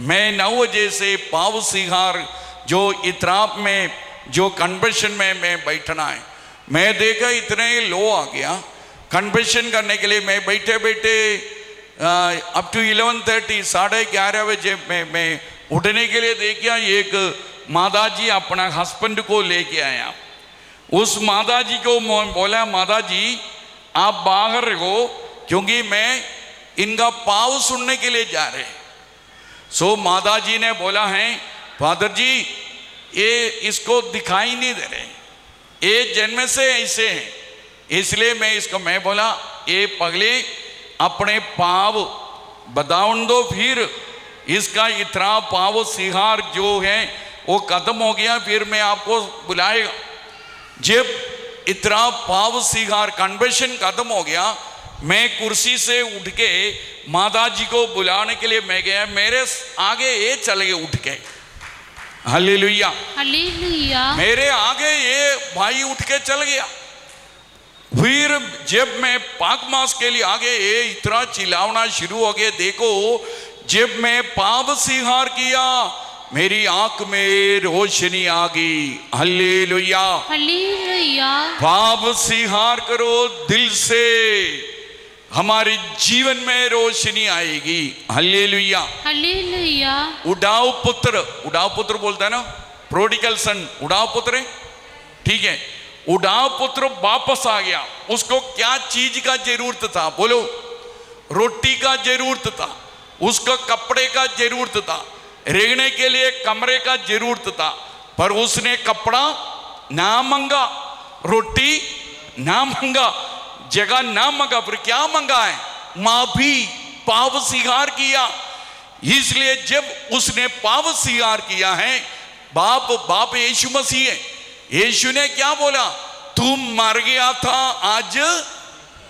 मैं 9 बजे से पाप स्वीकार जो इतराप में जो कन्वेंशन में मैं बैठना है। मैं देखा इतने लो आ गया कन्वेंशन करने के लिए। मैं बैठे बैठे अप टू 11:30 11:30 बजे मैं उठने के लिए देखा एक माता जी अपना हस्बैंड को लेके आया। उस माता जी को बोला माता जी आप बाहर रहो, क्योंकि मैं इनका पाव सुनने के लिए जा रहे। सो माता जी ने बोला है फादर जी ये इसको दिखाई नहीं दे रहे, ये जन्म से ऐसे हैं, इसलिए मैं इसको मैं बोला ये पगले अपने पाव बताउन दो, फिर इसका इतना पाव सिहार जो है वो खत्म हो गया, फिर मैं आपको बुलाएगा। जब इतना पाव सिहार कन्वेंशन खत्म हो गया, मैं कुर्सी से उठ के माता जी को बुलाने के लिए मैं गया, मेरे आगे ये चले गए उठ के। Hallelujah, hallelujah. मेरे आगे ये भाई उठ के चल गया। फिर जब मैं पाक मास के लिए आगे ये इतना चिल्लाना शुरू हो गया। देखो जब मैं पाप सिहार किया मेरी आंख में रोशनी आ गई। Hallelujah, hallelujah. पाप सिहार करो दिल से, हमारे जीवन में रोशनी आएगी। Hallelujah, hallelujah. उड़ाऊ पुत्र बोलता है ना, प्रोडिगल सन उड़ाऊ पुत्र है, ठीक है। उड़ाऊ पुत्र वापस आ गया। उसको क्या चीज का जरूरत था बोलो? रोटी का जरूरत था, उसको कपड़े का जरूरत था, रहने के लिए कमरे का जरूरत था, पर उसने कपड़ा ना मंगा, रोटी ना मंगा, जगह ना मंगा, फिर क्या मंगा है? माफी, पाप स्वीकार किया। इसलिए जब उसने पाप स्वीकार किया है, बाप यीशु मसीह है, यीशु ने क्या बोला? तू मर गया था, आज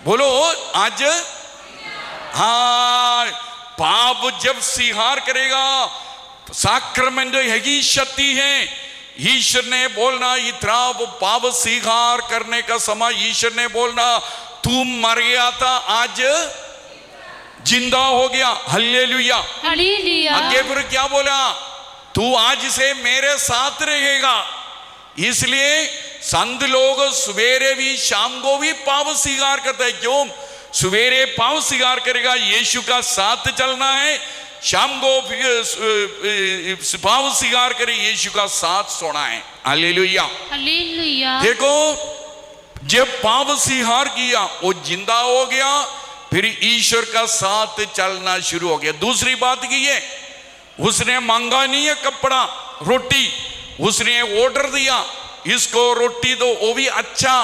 बोलो आज, हाँ पाप जब स्वीकार करेगा, साक्रमेंट यही शक्ति है। ईश्वर ने बोलना इतना पाप स्वीकार करने का समय, ईश्वर ने बोलना तू मर गया था, आज जिंदा हो गया। हल्लेलुया। हालेलुया। आगे फिर क्या बोला, तू आज से मेरे साथ रहेगा। इसलिए संत लोग सवेरे भी शाम को भी पाप स्वीकार करते हैं। क्यों? सवेरे पाप स्वीकार करेगा, यीशु का साथ चलना है, शाम को पाप स्वीकार करे, यीशु का साथ सोना है। हालेलुया। हालेलुया। देखो, जब पाप स्वीकार किया वो जिंदा हो गया, फिर ईश्वर का साथ चलना शुरू हो गया। दूसरी बात की है, उसने मांगा नहीं है कपड़ा रोटी, उसने ऑर्डर दिया इसको रोटी दो, वो भी अच्छा,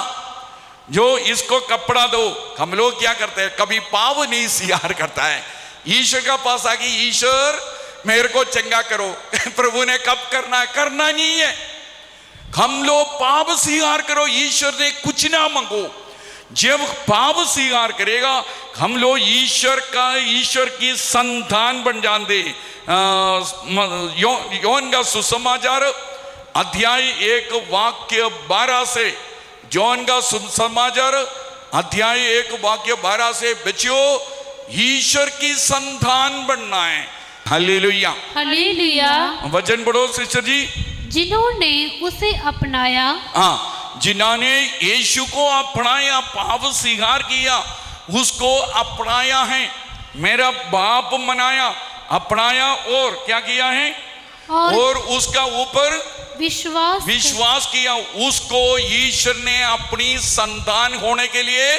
जो इसको कपड़ा दो। हम लोग क्या करते हैं, कभी पाप नहीं स्वीकार करता है, ईश्वर का पास आके ईश्वर मेरे को चंगा करो। प्रभु ने कब करना है, करना नहीं है। हम लोग पाप स्वीकार करो, ईश्वर ने कुछ ना मांगो। जब पाप स्वीकार करेगा, हम लोग ईश्वर की संतान बन जाते। योहन का सुसमाचार अध्याय 1 वाक्य 12 से, योहन का सुसमाचार अध्याय 1 वाक्य 12 से, बच्चों ईश्वर की संतान बनना है। हालेलुया। हालेलुया। वचन पढ़ो सिस्टर जी। जिन्होंने उसे अपनाया, हाँ, जिन्होंने यीशु को अपनाया, पाप स्वीकार किया, उसको अपनाया है, मेरा बाप मनाया, अपनाया, और क्या किया है, और उसका ऊपर विश्वास किया, उसको ईश्वर ने अपनी संतान होने के लिए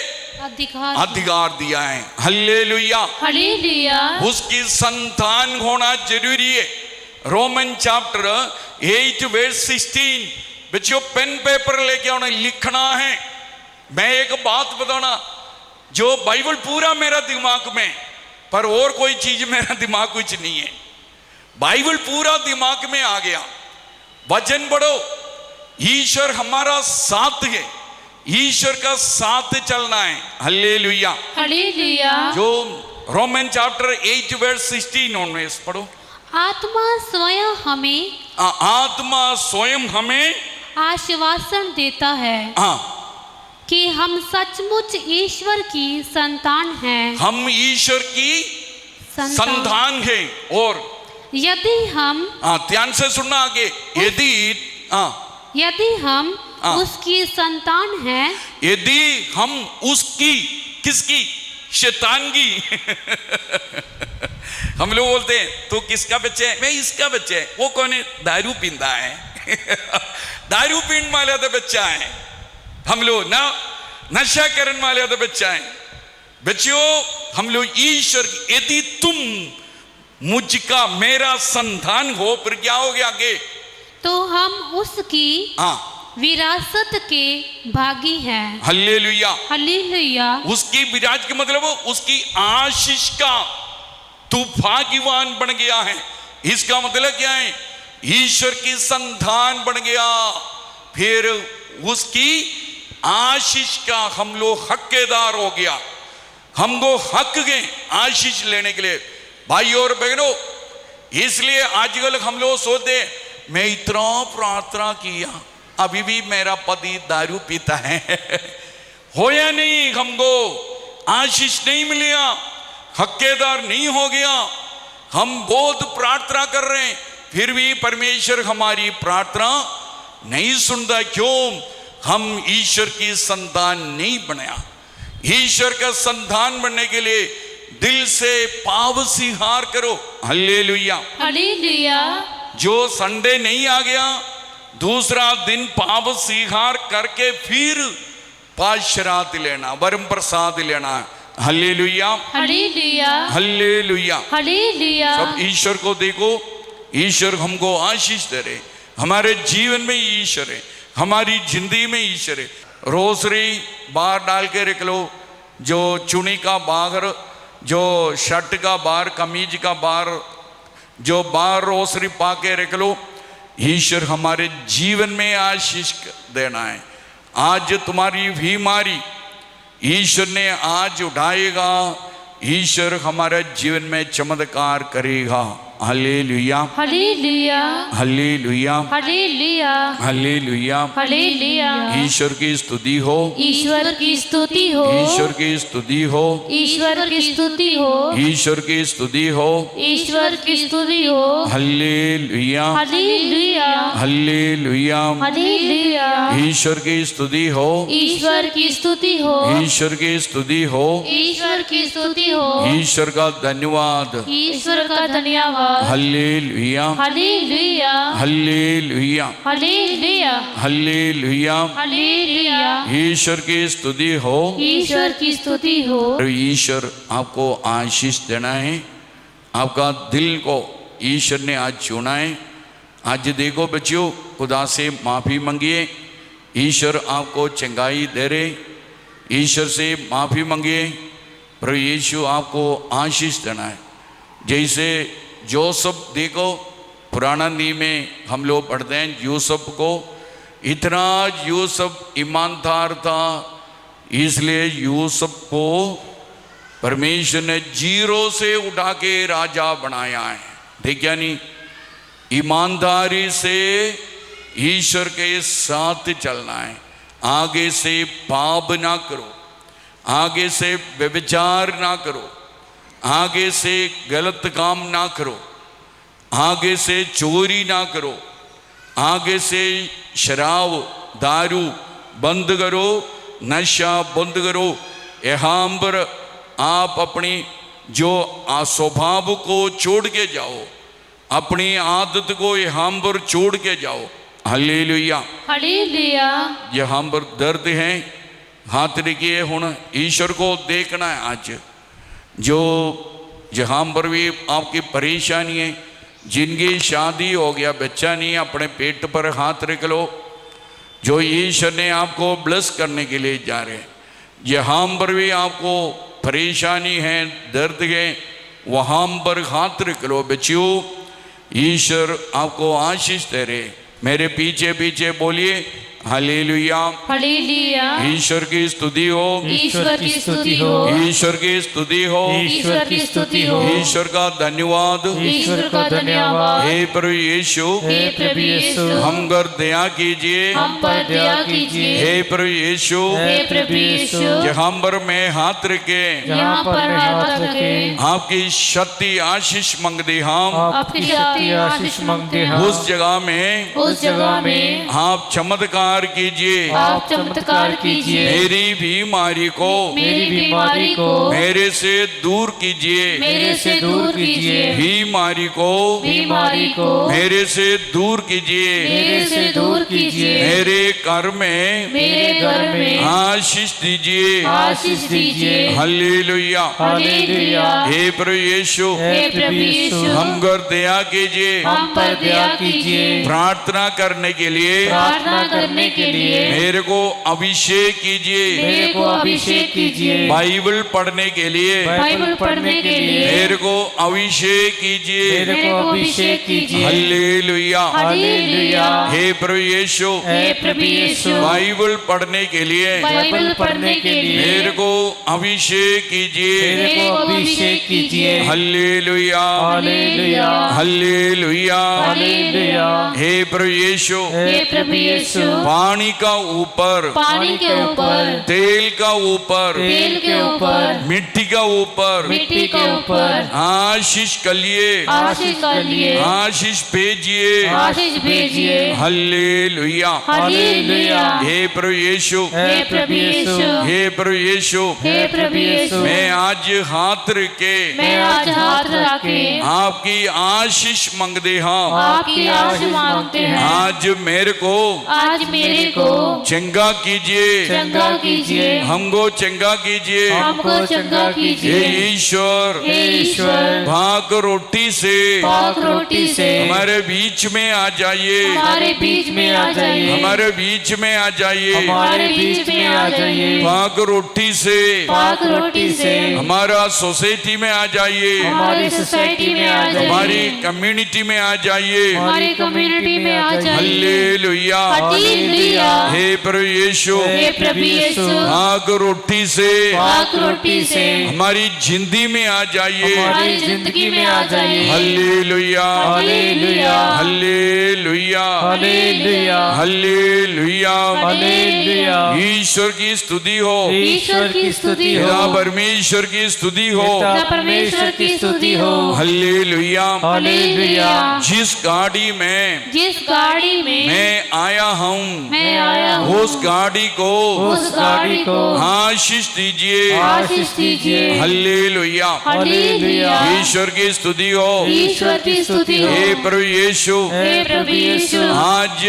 अधिकार दिया है। हल्लेलुया। हालेलुया। उसकी संतान होना जरूरी है। रोमन चैप्टर 8 वर्स 16, बच्चों पेन पेपर लेके आना, लिखना है। मैं एक बात बताना, जो बाइबल पूरा मेरा दिमाग में, पर और कोई चीज मेरा दिमाग कुछ नहीं है, बाइबल पूरा दिमाग में आ गया। वचन पढ़ो, ईश्वर हमारा साथ है, ईश्वर का साथ चलना है। हल्लेलुया। हालेलुया। जो रोमन चैप्टर 8 वर्स 16 ऑनवर्ड्स पढ़ो। आत्मा स्वयं हमें आश्वासन देता है कि हम सचमुच ईश्वर की संतान हैं। हम ईश्वर की संतान हैं। और यदि हम, ध्यान से सुनना आगे, यदि हम उसकी संतान हैं, यदि हम उसकी, किसकी, शैतान की। हम लोग बोलते हैं तू किसका बच्चा है, मैं इसका बच्चा है। वो कौन है, दारू पींदा है। दारू पीने वाला तो बच्चा है। हम लोग ना नशा करने वाला तो बच्चा है। बच्चों, हम लोग ईश्वर, यदि तुम मुझका, मेरा संतान हो, फिर क्या हो गया आगे, तो हम उसकी विरासत के भागी हैं। हल्लेलुया। हालेलुया। उसकी विराज का मतलब उसकी आशीष का तू भाग्यवान बन गया है। इसका मतलब क्या है, ईश्वर की संतान बन गया, फिर उसकी आशीष का हम लोग हकदार हो गया। हमको हक गए आशीष लेने के लिए। भाई और बहनों, इसलिए आजकल हम लोग सोचते, मैं इतना प्रार्थना किया, अभी भी मेरा पति दारू पीता है। होया नहीं, हमको आशीष नहीं मिला, हकदार नहीं हो गया। हम बहुत प्रार्थना कर रहे हैं, फिर भी परमेश्वर हमारी प्रार्थना नहीं सुनता। क्यों? हम ईश्वर की संतान नहीं बनाया। ईश्वर का संतान बनने के लिए दिल से पाप स्वीकार करो। हल्लेलुया। हालेलुया। जो संडे नहीं आ गया, दूसरा दिन पाप स्वीकार करके फिर पाशरात लेना, वरम प्रसाद लेना। हल्लेलुया। हालेलुया। हल्लेलुया। हालेलुया। सब ईश्वर को देखो, ईश्वर हमको आशीष दे रहे। हमारे जीवन में ईश्वर है, हमारी जिंदगी में ईश्वर है। रोसरी बाहर डाल के रख लो, जो चुनी का बाहर, जो शर्ट का बाहर, कमीज का बाहर, जो बाहर रोसरी पा के रख लो। ईश्वर हमारे जीवन में आशीष देना है। आज तुम्हारी बीमारी ईश्वर ने आज उठाएगा, ईश्वर हमारे जीवन में चमत्कार करेगा। Hallelujah, hallelujah, hallelujah, hallelujah, hallelujah. Hallelujah. ईश्वर की स्तुति हो, ईश्वर की स्तुति हो, ईश्वर की स्तुति हो, ईश्वर की स्तुति हो, ईश्वर की स्तुति हो। ईश्वर की स्तुति हो। Hallelujah, hallelujah, hallelujah. हालेलुया। ईश्वर की स्तुति हो, ईश्वर की स्तुति हो, ईश्वर की स्तुति हो। ईश्वर की स्तुति हो। ईश्वर का धन्यवाद। ईश्वर का धन्यवाद। Hallelujah, hallelujah, hallelujah, hallelujah, hallelujah. Hallelujah. ईश्वर की स्तुति हो। ईश्वर की स्तुति हो। और ईश्वर आपको आशीष देना है। आपका दिल को ईश्वर ने आज चुना है। आज देखो बच्चों, खुदा से माफ़ी मांगिए। ईश्वर आपको चंगाई दे रहे। ईश्वर से माफ़ी मांगिए। प्रभु यीशु आपको आशीष देना है। जैसे जोसफ, देखो पुराना नियम में हम लोग पढ़ते हैं यूसुफ को, इतना यूसुफ ईमानदार था, इसलिए यूसुफ को परमेश्वर ने जीरो से उठा के राजा बनाया है। देखिए नहीं, ईमानदारी से ईश्वर के साथ चलना है। आगे से पाप ना करो, आगे से व्यभिचार ना करो, आगे से गलत काम ना करो, आगे से चोरी ना करो, आगे से शराब दारू बंद करो, नशा बंद करो। यहाँ पर आप अपनी जो स्वभाव को छोड़ के जाओ, अपनी आदत को यहाँ पर छोड़ के जाओ। Hallelujah, hallelujah. यहाँ पर दर्द है, हाथ रखिए। हुण ईश्वर को देखना है। आज जो जहाँ पर भी आपकी परेशानी है, जिनकी शादी हो गया, बच्चा नहीं, अपने पेट पर हाथ रख लो। जो ईश्वर ने आपको ब्लेस करने के लिए जा रहे हैं, जहाँ पर भी आपको परेशानी है, दर्द है, वहाँ पर हाथ रख लो बच्चों। ईश्वर आपको आशीष दे रहे। मेरे पीछे पीछे बोलिए हालेलुया, हालेलुया। ईश्वर की स्तुति हो, ईश्वर की स्तुति हो, ईश्वर की स्तुति हो, ईश्वर की स्तुति हो। ईश्वर का धन्यवाद। ईश्वर का धन्यवाद। हे प्रभु यीशु, हे प्रभु यीशु, हम पर दया कीजिए। हम पर दया कीजिए। हे प्रभु यीशु, हे प्रभु यीशु, जहाँ पर मैं हाथ रखे, यहाँ पर हाथ रखे, आपकी शक्ति आशीष मांगते हम, आपकी शक्ति आशीष मांगते हैं। उस जगह में, उस जगह में आप चमत्कार कीजिए। आप चमत्कार कीजिए। मेरी बीमारी को, मेरी बीमारी को मेरे से दूर कीजिए। मेरे से दूर कीजिए। बीमारी को, बीमारी को मेरे से दूर कीजिए। मेरे से दूर कीजिए। मेरे घर में, मेरे घर में आशीष दीजिए। आशीष दीजिए। Hallelujah, hallelujah. हे प्रभु यीशु, हे प्रभु यीशु, हम पर दया कीजिए। हम पर दया कीजिए। प्रार्थना करने के लिए, प्रार्थना करने के लिए मेरे को अभिषेक कीजिए। मेरे को अभिषेक कीजिए। बाइबल पढ़ने के लिए बाइबल पढ़ने के लिए मेरे को अभिषेक कीजिए। मेरे को अभिषेक कीजिए। Hallelujah, hallelujah. हे प्रभु यीशु, हे प्रभु यीशु, बाइबल पढ़ने के लिए बाइबल पढ़ने के लिए मेरे को अभिषेक कीजिए। मेरे को अभिषेक कीजिए। Hallelujah, hallelujah. हालेलुया। हालेलुया। हे प्रभु यीशु, हे प्रभु यीशु, पानी का ऊपर, पानी के ऊपर, तेल का ऊपर, तेल के ऊपर, मिट्टी का ऊपर मिट्टी के ऊपर आशीष करिए, आशीष करिए। आशीष भेजिए। आशीष भेजिए। Hallelujah, hallelujah. हे प्रभु यीशु, हे प्रभु यीशु, हे प्रभु यीशु, हे प्रभु यीशु, मैं आज हाथ रख के मैं आज हाथ रखे आपकी आशीष मांगते हाँ। आपकी आशीष मांगते हैं। आज मेरे को आज मेरे को चंगा कीजिए, चंगा कीजिए। हमको चंगा कीजिए। हमको चंगा हे कीजिए। ईश्वर, हे ईश्वर, भाग रोटी से पाक रोटी से हमारे बीच में आ जाइए, हमारे बीच में आ जाइए। हमारे बीच में आ जाइए। हमारे बीच में आ जाइए। भाग रोटी से पाक रोटी से हमारा सोसाइटी में आ जाइए, हमारी सोसाइटी में आ जाइए। हमारी कम्युनिटी में आ जाइए। हमारी कम्युनिटी में आ जाइए। Hallelujah, hallelujah. हालेलुया। हे प्रभु यीशु, हे प्रभु यीशु, आग रोटी से आग रोटी से हमारी जिंदगी में आ जाइए। हमारी जिंदगी में आ जाइए। Hallelujah, hallelujah, hallelujah, hallelujah, hallelujah. Hallelujah. ईश्वर की स्तुति हो, ईश्वर की स्तुति हो, पिता परमेश्वर की स्तुति हो। पिता परमेश्वर की स्तुति हो। हालेलुया। हालेलुया। जिस गाड़ी में जिस गाड़ी में मैं आया हूँ, मैं आया हूँ, उस गाड़ी को उस गाड़ी को आशीष दीजिए। आशीष दीजिए। Hallelujah, hallelujah. ईश्वर की स्तुति हो, ईश्वर की स्तुति हो। हे प्रभु यीशु, हे प्रभु यीशु, आज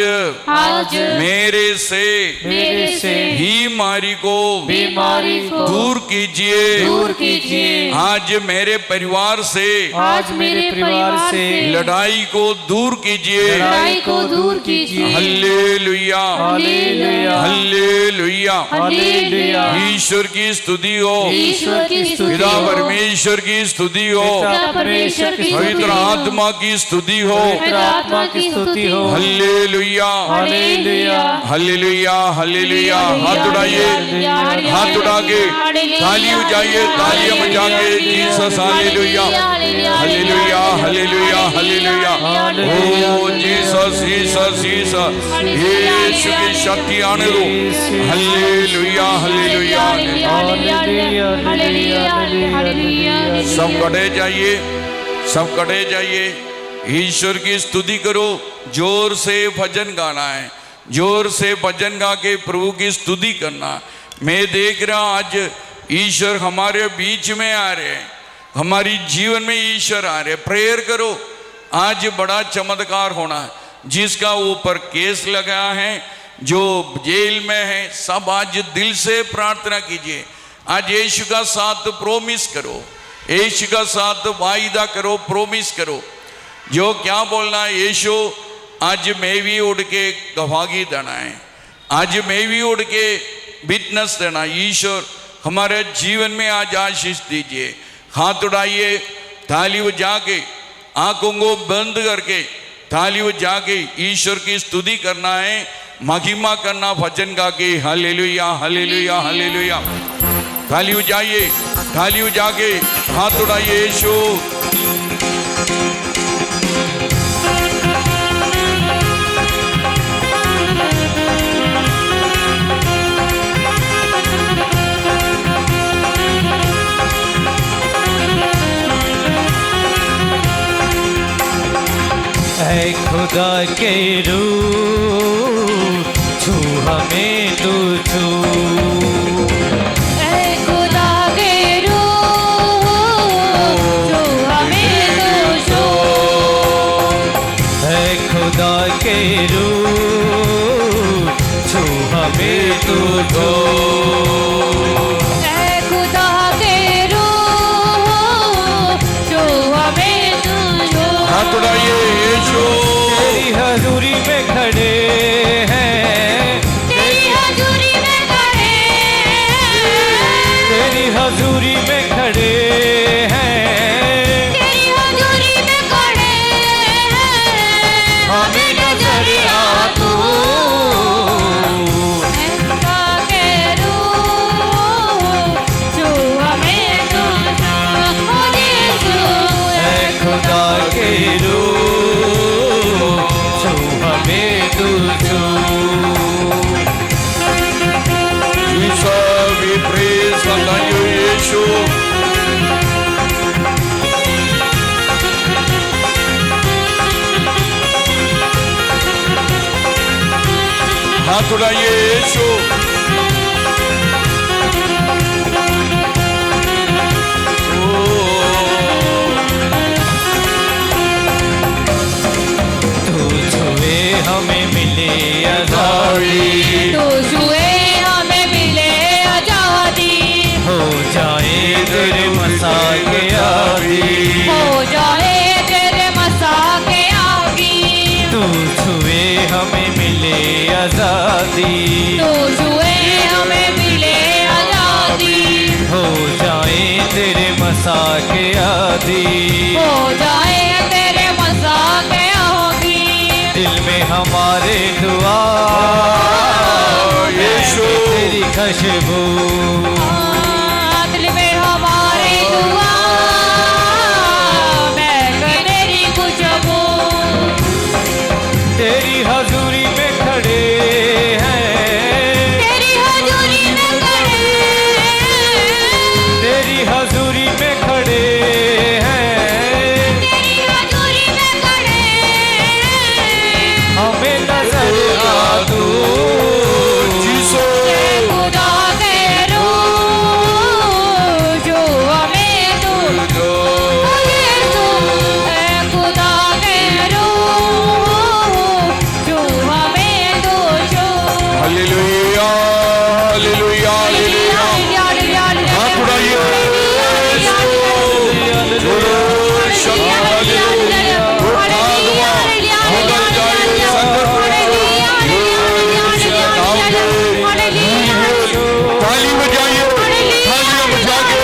आज मेरे से मेरे से बीमारी को बीमारी को दूर कीजिए। दूर कीजिए। आज मेरे परिवार से आज मेरे परिवार से लड़ाई को दूर कीजिए। लड़ाई को दूर कीजिए। Hallelujah, hallelujah, hallelujah. हालेलुया। ईश्वर की स्तुति हो, ईश्वर की स्तुति पिता हो, परमेश्वर की स्तुति हो, पिता परमेश्वर की स्तुति पवित्र हो, आत्मा की स्तुति हो। पवित्र आत्मा की स्तुति हो। Hallelujah, hallelujah, hallelujah, hallelujah. हाथ उठाइए, हाथ उठा के ताली बजाइए, तालियां बजा के Jesus hallelujah, hallelujah, hallelujah, hallelujah. ओ जीसस, जीसस, जीसस, यीशु की शक्ति आने दो। Hallelujah, hallelujah. सब कटे जाइए, सब कटे जाइए। ईश्वर की स्तुति करो। जोर से भजन गाना है, जोर से भजन गा के प्रभु की स्तुति करना। मैं देख रहा हूं आज ईश्वर हमारे बीच में आ रहे हैं, हमारी जीवन में ईश्वर आ रहे हैं। प्रेयर करो, आज बड़ा चमत्कार होना है। जिसका ऊपर केस लगा है, जो जेल में है, सब आज दिल से प्रार्थना कीजिए। आज यीशु का साथ प्रोमिस करो, यीशु का साथ वायदा करो, प्रोमिस करो। जो क्या बोलना है, यीशु आज मैं भी उड़ के गवाही देना है, आज मैं भी उड़ के विटनेस देना। ईश्वर हमारे जीवन में आज आशीष दीजिए। हाथ उठाइए, ताली बजा के, आंखों को बंद करके ताली बजा के ईश्वर की स्तुति करना है, महिमा करना भजन गा के। Hallelujah, hallelujah, hallelujah. ताली बजाइए, ताली बजा के हाथ उठाइए। यीशु ऐ खुदा के रूह, छू हमें तू छू। ऐ खुदा के रूह, छू हमें तू छू। ऐ खुदा के रूह, छू हमें तू छू। ऐ खुदा के रूह, छू हमें तू छू। हाथ उठाइए। यीशु तेरी हजूरी में खड़े हैं, तेरी हजूरी में खड़े हैं, तेरी हजूरी में खड़े हैं। तेरी हजूरी में खड़े हैं। हमें नजरिया तू। ऐ खुदा के रूह, छू हमें तू छू। ओ यीशु, ऐ खुदा के रूह, छू हमें तू छू। Jesus, we praise and thank you, यीशु। हाथ उठाइए। यीशु तू छुए हमें मिले आजादी, तू छुए हमें मिले आजादी। हो जाए तेरे मसा के आदि। हो जाए तेरे मसा के आगी। तू छुए हमें मिले आजादी, तू छुए हमें मिले आजादी। हो जाए तेरे मसा के आदि। हो जाए तेरे मसा के आगी। दिल में हमारे दुआ खुशबू दिल में हमारे दुआ महक तेरी खुशबू तेरी हजूरी में खड़े हैं, तेरी हजूरी में खड़े तेरी हजूरी में खड़े हैं, तेरी हजूरी में खड़े हमें नजर आ तू खुदा के रूह जो हमें तू खुदा के रूह जो हमें तू जो हालेलुया हालेलुया हालेलुया हाथ उठाइए ताली बजाइए तालियां बजा के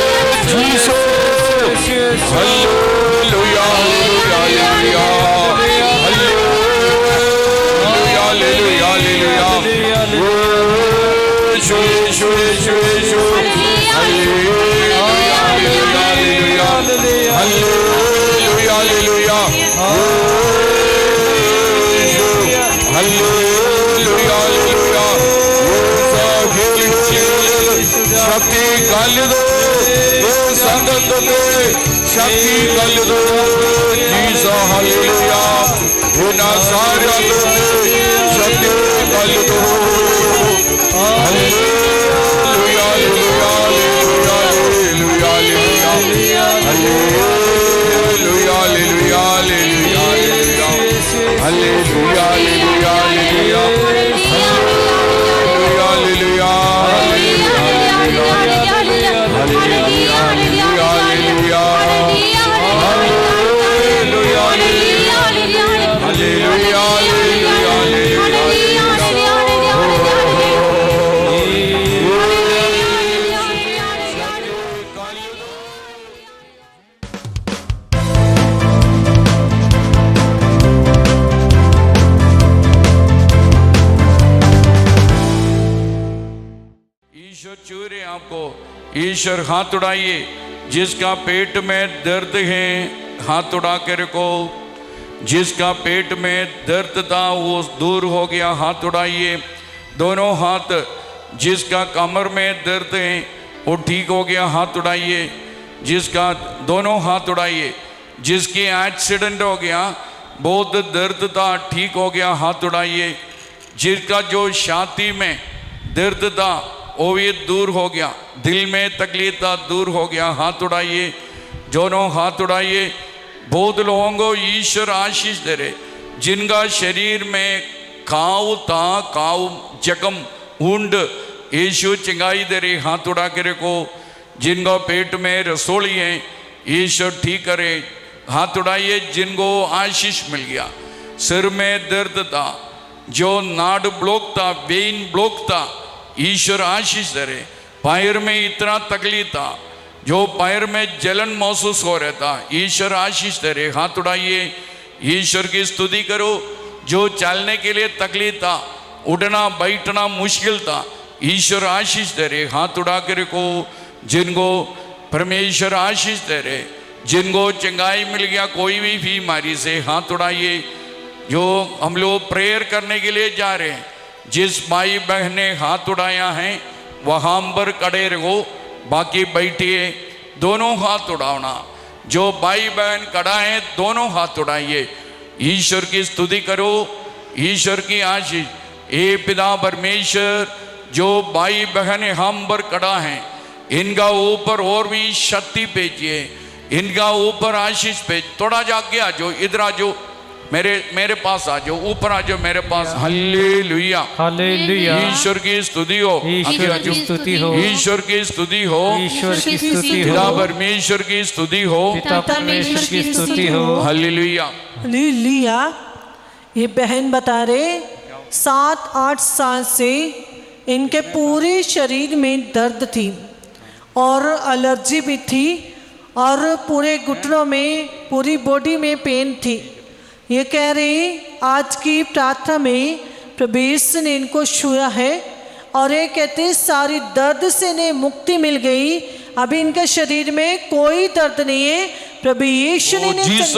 Jesus hallelujah hallelujah hallelujah hallelujah hallelujah यीशु यीशु यीशु यीशु hallelujah hallelujah hallelujah hallelujah hallelujah शक्ति गल दो संगत दे शक्ति गल दो जीसस हालेलुया इन्हां सारियां दे शक्ति गल दो hallelujah hallelujah hallelujah hallelujah hallelujah hallelujah hallelujah hallelujah hallelujah ईश्वर छू रहे हैं आपको। ईश्वर हाथ उड़ाइए। जिसका पेट में दर्द है हाथ उड़ा के रखो। जिसका पेट में दर्द था वो दूर हो गया, हाथ उड़ाइए दोनों हाथ। जिसका कमर में दर्द है वो ठीक हो गया, हाथ उड़ाइए। जिसका दोनों हाथ उड़ाइए। जिसकी एक्सीडेंट हो गया, बहुत दर्द था, ठीक हो गया, हाथ उड़ाइए। जिसका जो छाती में दर्द था वो भी दूर हो गया, दिल में तकलीफ था दूर हो गया, हाथ उड़ाइए दोनों हाथ उड़ाइए। बहुत लोगों को ईश्वर आशीष दे रहे जिनका शरीर में घाव था, घाव जख्म ऊंड यीशु चंगाई दे रहे, हाथ उड़ा के रखो। जिनका पेट में रसोली है ईश्वर ठीक करे, हाथ उड़ाइए। जिनको आशीष मिल गया, सिर में दर्द था, जो नाड़ ब्लॉक था, वेन ब्लॉक था, ईश्वर आशीष दे रहे। पैर में इतना तकलीफ था, जो पैर में जलन महसूस हो रहा था, ईश्वर आशीष दे रहे, हाथ उड़ाइए। ईश्वर की स्तुति करो। जो चलने के लिए तकलीफ था, उठना बैठना मुश्किल था, ईश्वर आशीष दे रहे, हाथ उड़ा के रखो। जिनको परमेश्वर आशीष दे रहे, जिनको चंगाई मिल गया कोई भी बीमारी से, हाथ उड़ाइए। जो हम लोग प्रेयर करने के लिए जा रहे हैं, जिस भाई बहन ने हाथ उड़ाया है वहाँ पर खड़े रहो, बाकी बैठिए, दोनों हाथ उड़ाना। जो भाई बहन खड़ा है दोनों हाथ उड़ाइए, ईश्वर की स्तुति करो, ईश्वर की आशीष। हे पिता परमेश्वर, जो भाई बहन हम पर खड़ा है इनका ऊपर और भी शक्ति भेजिए, इनका ऊपर आशीष भेज। थोड़ा जाके आ जाओ, इधर आ जाओ, मेरे पास आ जाओ, ऊपर आ जाओ मेरे पास। Hallelujah hallelujah. ईश्वर की स्तुति हो, ईश्वर की स्तुति हो, ईश्वर की स्तुति हो, ईश्वर की स्तुति हो, पिता परमेश्वर की स्तुति हो, पिता परमेश्वर की स्तुति हो। Hallelujah hallelujah. ये बहन बता रहे 7-8 साल से इनके पूरे शरीर में दर्द थी और एलर्जी भी थी और पूरे घुटनों में, पूरी बॉडी में पेन थी। ये कह रही आज की प्रार्थना में प्रभु यीशु ने इनको छुआ है और ये कहते सारी दर्द से इन्हें मुक्ति मिल गई। अभी इनके शरीर में कोई दर्द नहीं है। प्रभु यीशु ने इन्हें जीसस,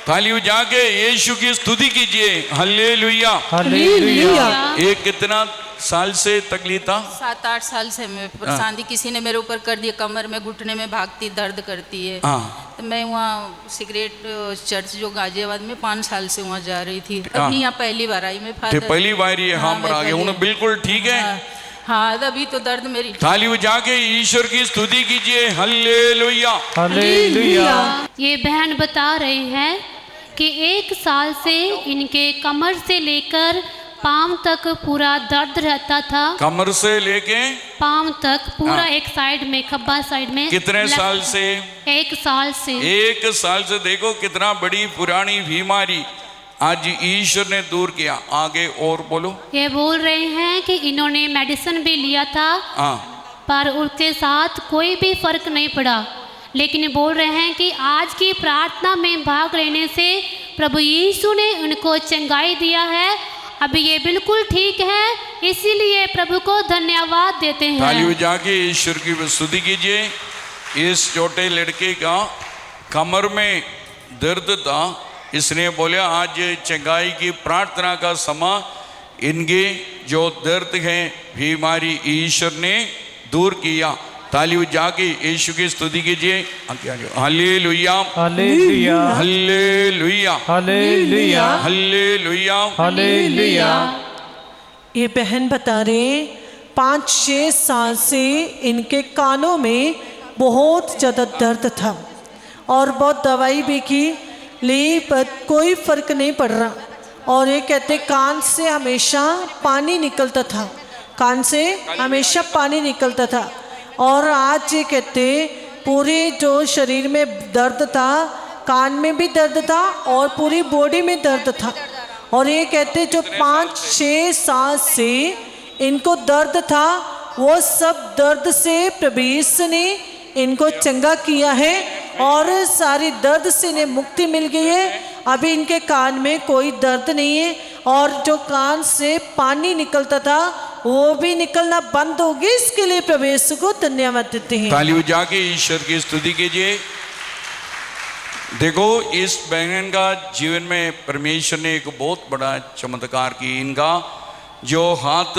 ताली बजा के यीशु की स्तुति कीजिए। हालेलुया। हालेलुया। ये कितना साल से तकलीफ था? 7-8 साल से मैं परेशान थी। किसी ने मेरे ऊपर कर दिया, कमर में घुटने में भागती दर्द करती है। हाँ। तो मैं वहाँ सिगरेट चर्च जो गाजियाबाद में 5 साल से वहाँ जा रही थी। अभी यहाँ पहली बार आई मैं। ते पहली बार ये हाँ, हम मैं आ गए पहली- उन्हें बिल्कुल ठीक है। हाँ, अभी तो दर्द मेरी। ताली बजा के ईश्वर की स्तुति कीजिए। हालेलुया। हालेलुया। ये बहन बता रहे हैं कि 1 साल से इनके कमर से लेकर पाँव तक पूरा दर्द रहता था। कमर से लेके पाँव तक पूरा हाँ। एक साइड में, खब्बा साइड में। कितने साल से? 1 साल से। 1 साल से। देखो कितना बड़ी पुरानी बीमारी आज ईश्वर ने दूर किया। आगे और बोलो। ये बोल रहे हैं कि इन्होंने मेडिसिन भी लिया था, हाँ। पर उसके साथ कोई भी फर्क नहीं पड़ा। लेकिन बोल रहे हैं कि आज की प्रार्थना में भाग लेने से प्रभु यीशु ने उनको चंगाई दिया है। अभी ये बिल्कुल ठीक है, इसीलिए प्रभु को धन्यवाद देते हैं। ताली बजा के ईश्वर की स्तुति कीजिए। इस छोटे लड़के का कमर में दर्द था, इसने बोला आज चंगाई की प्रार्थना का समय, इनके जो दर्द है बीमारी ईश्वर ने दूर किया। ताली बजा के यीशु की स्तुति कीजिए। Hallelujah. Hallelujah. Hallelujah. Hallelujah. Hallelujah. Hallelujah. ये बहन बता रहे 5-6 साल से इनके कानों में बहुत ज़्यादा दर्द था और बहुत दवाई भी की, पर कोई फर्क नहीं पड़ रहा। और ये कहते कान से हमेशा पानी निकलता था, कान से हमेशा पानी निकलता था। और आज ये कहते पूरे जो शरीर में दर्द था, कान में भी दर्द था और पूरी बॉडी में दर्द था। और ये कहते जो 5-6 साल से इनको दर्द था, वो सब दर्द से प्रभु यीशु ने इनको चंगा किया है और सारी दर्द से इन्हें मुक्ति मिल गई है। अभी इनके कान में कोई दर्द नहीं है और जो कान से पानी निकलता था वो भी निकलना बंद हो गया। इसके लिए प्रभु यीशु को धन्यवाद देते हैं। ताली बजा के ईश्वर की स्तुति कीजिए। देखो इस बहन का जीवन में परमेश्वर ने एक बहुत बड़ा चमत्कार की। इनका जो हाथ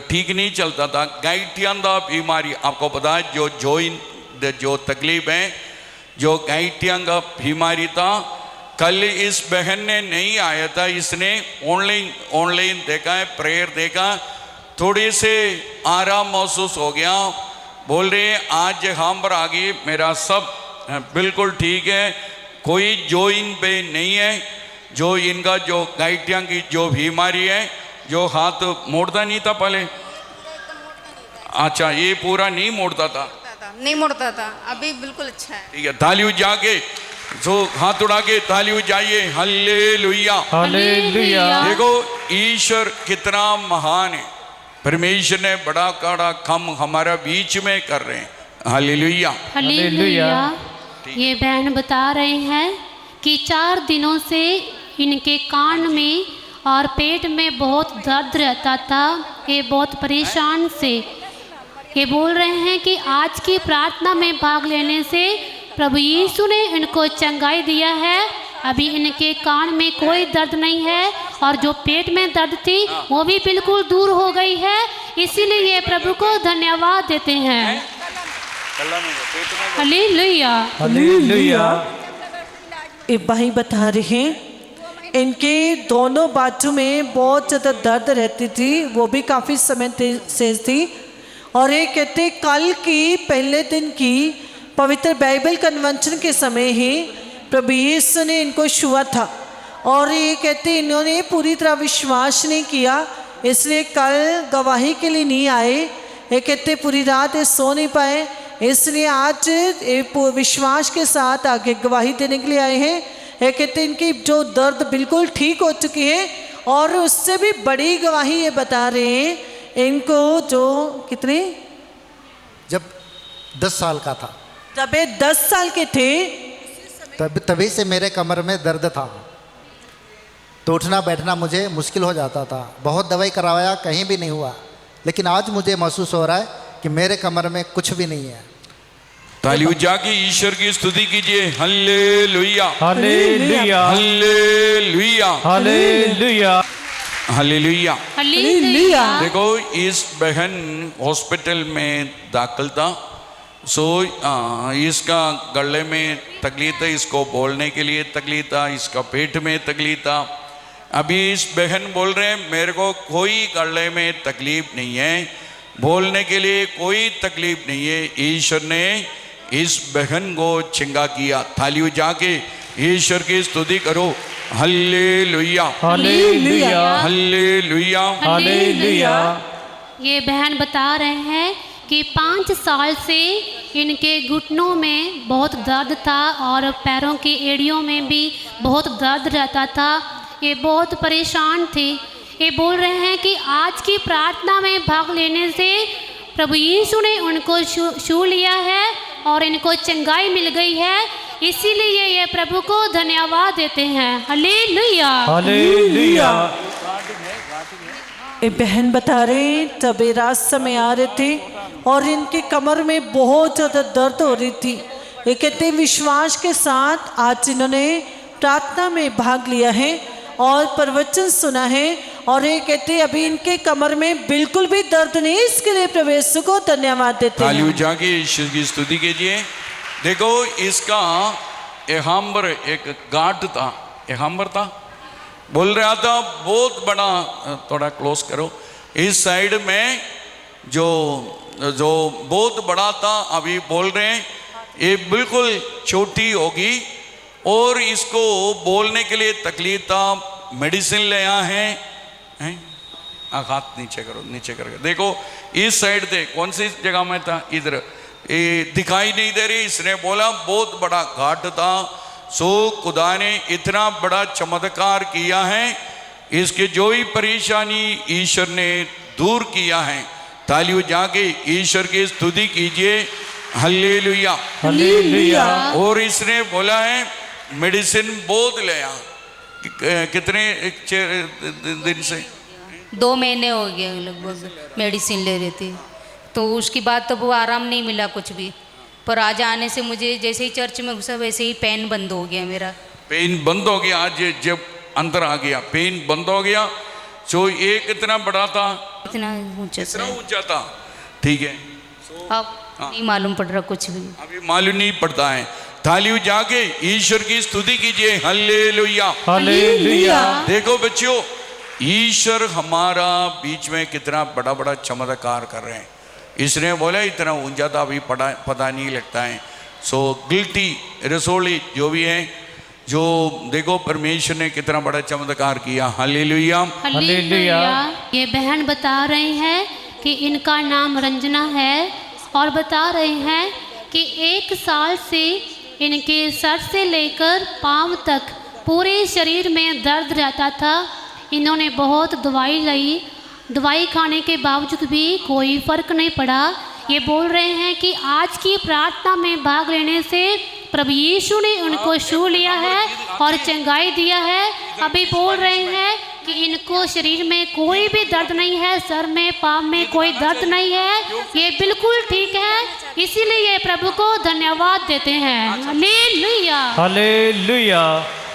ठीक नहीं चलता था, गाइटियांदा बीमारी, आपको पता है जो जॉइंट जो तकलीफ है, जो गाइटियांदा बीमारी था। कल इस बहन ने नहीं आया था, इसने ऑनलाइन देखा है, प्रेयर देखा, थोड़े से आराम महसूस हो गया। बोल रहे आज हम पर आ गई, मेरा सब बिल्कुल ठीक है, कोई जॉइंट पे नहीं है। जो इनका जो गाइटियां की जो बीमारी है, जो हाथ मोड़ता नहीं था पहले, अच्छा ये पूरा नहीं मोड़ता था, नहीं मुड़ता था, अभी बिल्कुल अच्छा है। ठीक है। ताली बजा के जो हाथ उड़ा के ताली बजाइए। हालेलुया। हालेलुया। देखो ईश्वर कितना महान है। परमेश्वर ने बड़ा काड़ा काम हमारा बीच में कर रहे हैं। हालेलुया। हालेलुया। ये बहन बता रहे हैं कि 4 दिनों से इनके कान में और पेट में बहुत दर्द रहता था, ये बहुत परेशान से। ये बोल रहे हैं कि आज की प्रार्थना में भाग लेने से प्रभु यीशु ने इनको चंगाई दिया है। अभी इनके कान में कोई दर्द नहीं है और जो पेट में दर्द थी वो भी बिल्कुल दूर हो गई है। इसीलिए ये प्रभु को धन्यवाद देते हैं। हालेलुया। हालेलुया। ये भाई बता रहे हैं इनके दोनों बाजू में बहुत ज़्यादा दर्द रहती थी, वो भी काफ़ी समय से थी। और ये कहते कल की पहले दिन की पवित्र बाइबल कन्वेंशन के समय ही प्रभु यीशु ने इनको छुआ था और ये कहते इन्होंने पूरी तरह विश्वास नहीं किया, इसलिए कल गवाही के लिए नहीं आए। ये कहते पूरी रात ये सो नहीं पाए, इसलिए आज विश्वास के साथ आगे गवाही देने के लिए आए हैं। ये कहते इनकी जो दर्द बिल्कुल ठीक हो चुकी है और उससे भी बड़ी गवाही ये बता रहे हैं इनको जो कितने जब 10 साल का था, जब ये 10 साल के थे तभी से मेरे कमर में दर्द था, तो उठना बैठना मुझे मुश्किल हो जाता था। बहुत दवाई करवाया, कहीं भी नहीं हुआ। लेकिन आज मुझे महसूस हो रहा है कि मेरे कमर में कुछ भी नहीं है। तालियों जाके ईश्वर की स्तुति कीजिए। Hallelujah, hallelujah, hallelujah, hallelujah, hallelujah. Hallelujah. देखो इस बहन हॉस्पिटल में दाखिल था। इसका गले में तकलीफ है, इसको बोलने के लिए तकलीफ था, इसका पेट में तकलीफ था। अभी इस बहन बोल रहे हैं मेरे को कोई गले में तकलीफ नहीं है, बोलने के लिए कोई तकलीफ नहीं है। ईश्वर ने इस बहन को चंगा किया। थालियों जाके ईश्वर की स्तुति करो। Hallelujah, hallelujah, hallelujah, hallelujah. ये बहन बता रहे हैं कि 5 साल से इनके घुटनों में बहुत दर्द था और पैरों की एड़ियों में भी बहुत दर्द रहता था। ये बहुत परेशान थे। ये बोल रहे हैं कि आज की प्रार्थना में भाग लेने से प्रभु यीशु ने उनको छू लिया है और इनको चंगाई मिल गई है, इसीलिए ये प्रभु को धन्यवाद देते हैं। Hallelujah, hallelujah. ये बहन बता रहे तबे रात समय आ रहे थे और इनकी कमर में बहुत ज़्यादा दर्द हो रही थी। ये कहते विश्वास के साथ आज इन्होंने प्रार्थना में भाग लिया है और प्रवचन सुना है और ये कहते अभी इनके कमर में बिल्कुल भी दर्द नहीं, इसके लिए प्रभु यीशु को धन्यवाद देते हैं। तालियों जाके ईश्वर की स्तुति कीजिए। देखो इसका एहाम्बर एक गांठ था, एहाम्बर था, बोल रहा था बहुत बड़ा, थोड़ा क्लोज करो, इस साइड में जो बहुत बड़ा था। अभी बोल रहे हैं ये बिल्कुल छोटी होगी और इसको बोलने के लिए तकलीफ था, मेडिसिन ले आए हैं। हाथ नीचे करो, नीचे करके देखो इस साइड थे, कौन सी जगह में था, इधर, ये दिखाई नहीं दे रही। इसने बोला बहुत बड़ा घाट था। सो खुदा ने इतना बड़ा चमत्कार किया है, इसके जो ही परेशानी ईश्वर ने दूर किया है। तालियों जाके ईश्वर की स्तुति कीजिए। Hallelujah, hallelujah. और इसने बोला है मेडिसिन बहुत ले आ। कितने दिन से? 2 महीने हो गए लगभग मेडिसिन ले रही थी, तो उसके बाद तो वो आराम नहीं मिला कुछ भी। पर आज आने से मुझे जैसे ही चर्च में घुसा वैसे ही पेन बंद हो गया, मेरा पेन बंद हो गया। आज जब अंदर आ गया पेन बंद हो गया। सो ये कितना बड़ा था, इतना ऊंचा था, ठीक है। अब नहीं मालूम पड़ रहा कुछ भी, अभी मालूम नहीं पड़ता है। तालियों जाके ईश्वर की स्तुति कीजिए। Hallelujah, hallelujah. देखो बच्चों, ईश्वर हमारा बीच में कितना बड़ा बड़ा चमत्कार कर रहे हैं। इसने बोला इतना ऊंचा था, अभी पता नहीं लगता है। सो गिल्टी रसोली जो भी है, जो देखो परमेश्वर ने कितना बड़ा चमत्कार किया। Hallelujah, hallelujah. ये बहन बता रही हैं कि इनका नाम रंजना है और बता रहे हैं कि 1 साल से इनके सर से लेकर पांव तक पूरे शरीर में दर्द रहता था। इन्होंने बहुत दवाई ली, दवाई खाने के बावजूद भी कोई फ़र्क नहीं पड़ा। ये बोल रहे हैं कि आज की प्रार्थना में भाग लेने से प्रभु यीशु ने उनको छू लिया है और चंगाई दिया है। अभी बोल रहे हैं कि इनको शरीर में कोई भी दर्द नहीं है, सर में पाँव में कोई दर्द नहीं है, ये बिल्कुल ठीक है, इसीलिए ये प्रभु को धन्यवाद देते हैं। Hallelujah, hallelujah,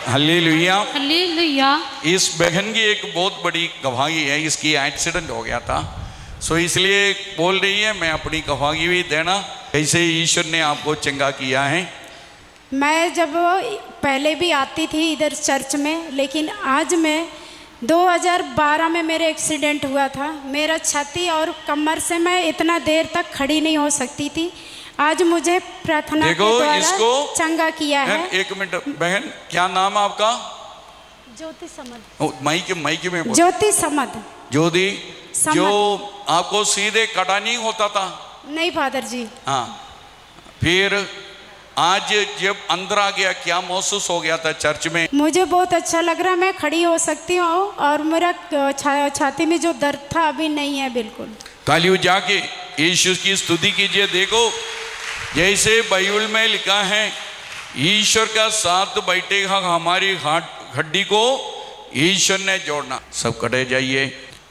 hallelujah, hallelujah. इस बहन की एक बहुत बड़ी गवाही है, इसकी एक्सीडेंट हो गया था। सो इसलिए बोल रही है मैं अपनी गवाही भी देना, कैसे ईश्वर ने आपको चंगा किया है। मैं जब पहले भी आती थी इधर चर्च में, लेकिन आज मैं 2012 में मेरे एक्सीडेंट हुआ था। मेरा छाती और कमर से मैं इतना देर तक खड़ी नहीं हो सकती थी। आज मुझे प्रार्थना के द्वारा चंगा किया है। एक मिनट बहन, क्या नाम है आपका? ज्योति समद। माइक में बोल। ज्योति समद। ज्योति, समद। जो आपको सीधे कटा नहीं होता था? नहीं फादर जी। हाँ, फिर आज जब अंदर आ गया क्या महसूस हो गया था चर्च में? मुझे बहुत अच्छा लग रहा है, मैं खड़ी हो सकती हूँ और मेरा छाती में जो दर्द था अभी नहीं है बिल्कुल। तालियों जाके यीशु की स्तुति कीजिए। देखो जैसे बाइबल में लिखा है, ईश्वर का साथ बैठेगा हमारी हड्डी को ईश्वर ने जोड़ना। सब खड़े जाइए।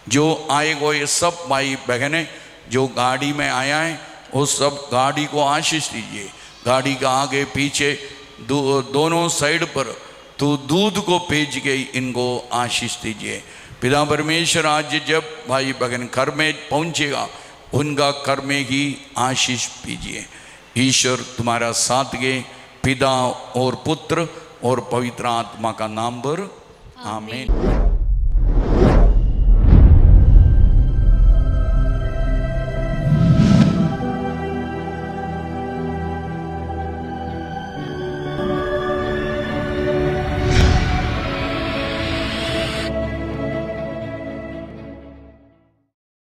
जो आए वो ये सब भाई बहनें जो गाड़ी में आया है वो सब गाड़ी को आशीष दीजिए। गाड़ी का आगे पीछे दोनों साइड पर तो दूध को भेज के इनको आशीष दीजिए। पिता परमेश्वर आज जब भाई बहन घर में पहुंचेगा उनका घर में ही आशीष दीजिए। ईश्वर तुम्हारा साथ दे, पिता और पुत्र और पवित्र आत्मा का नाम पर आमीन।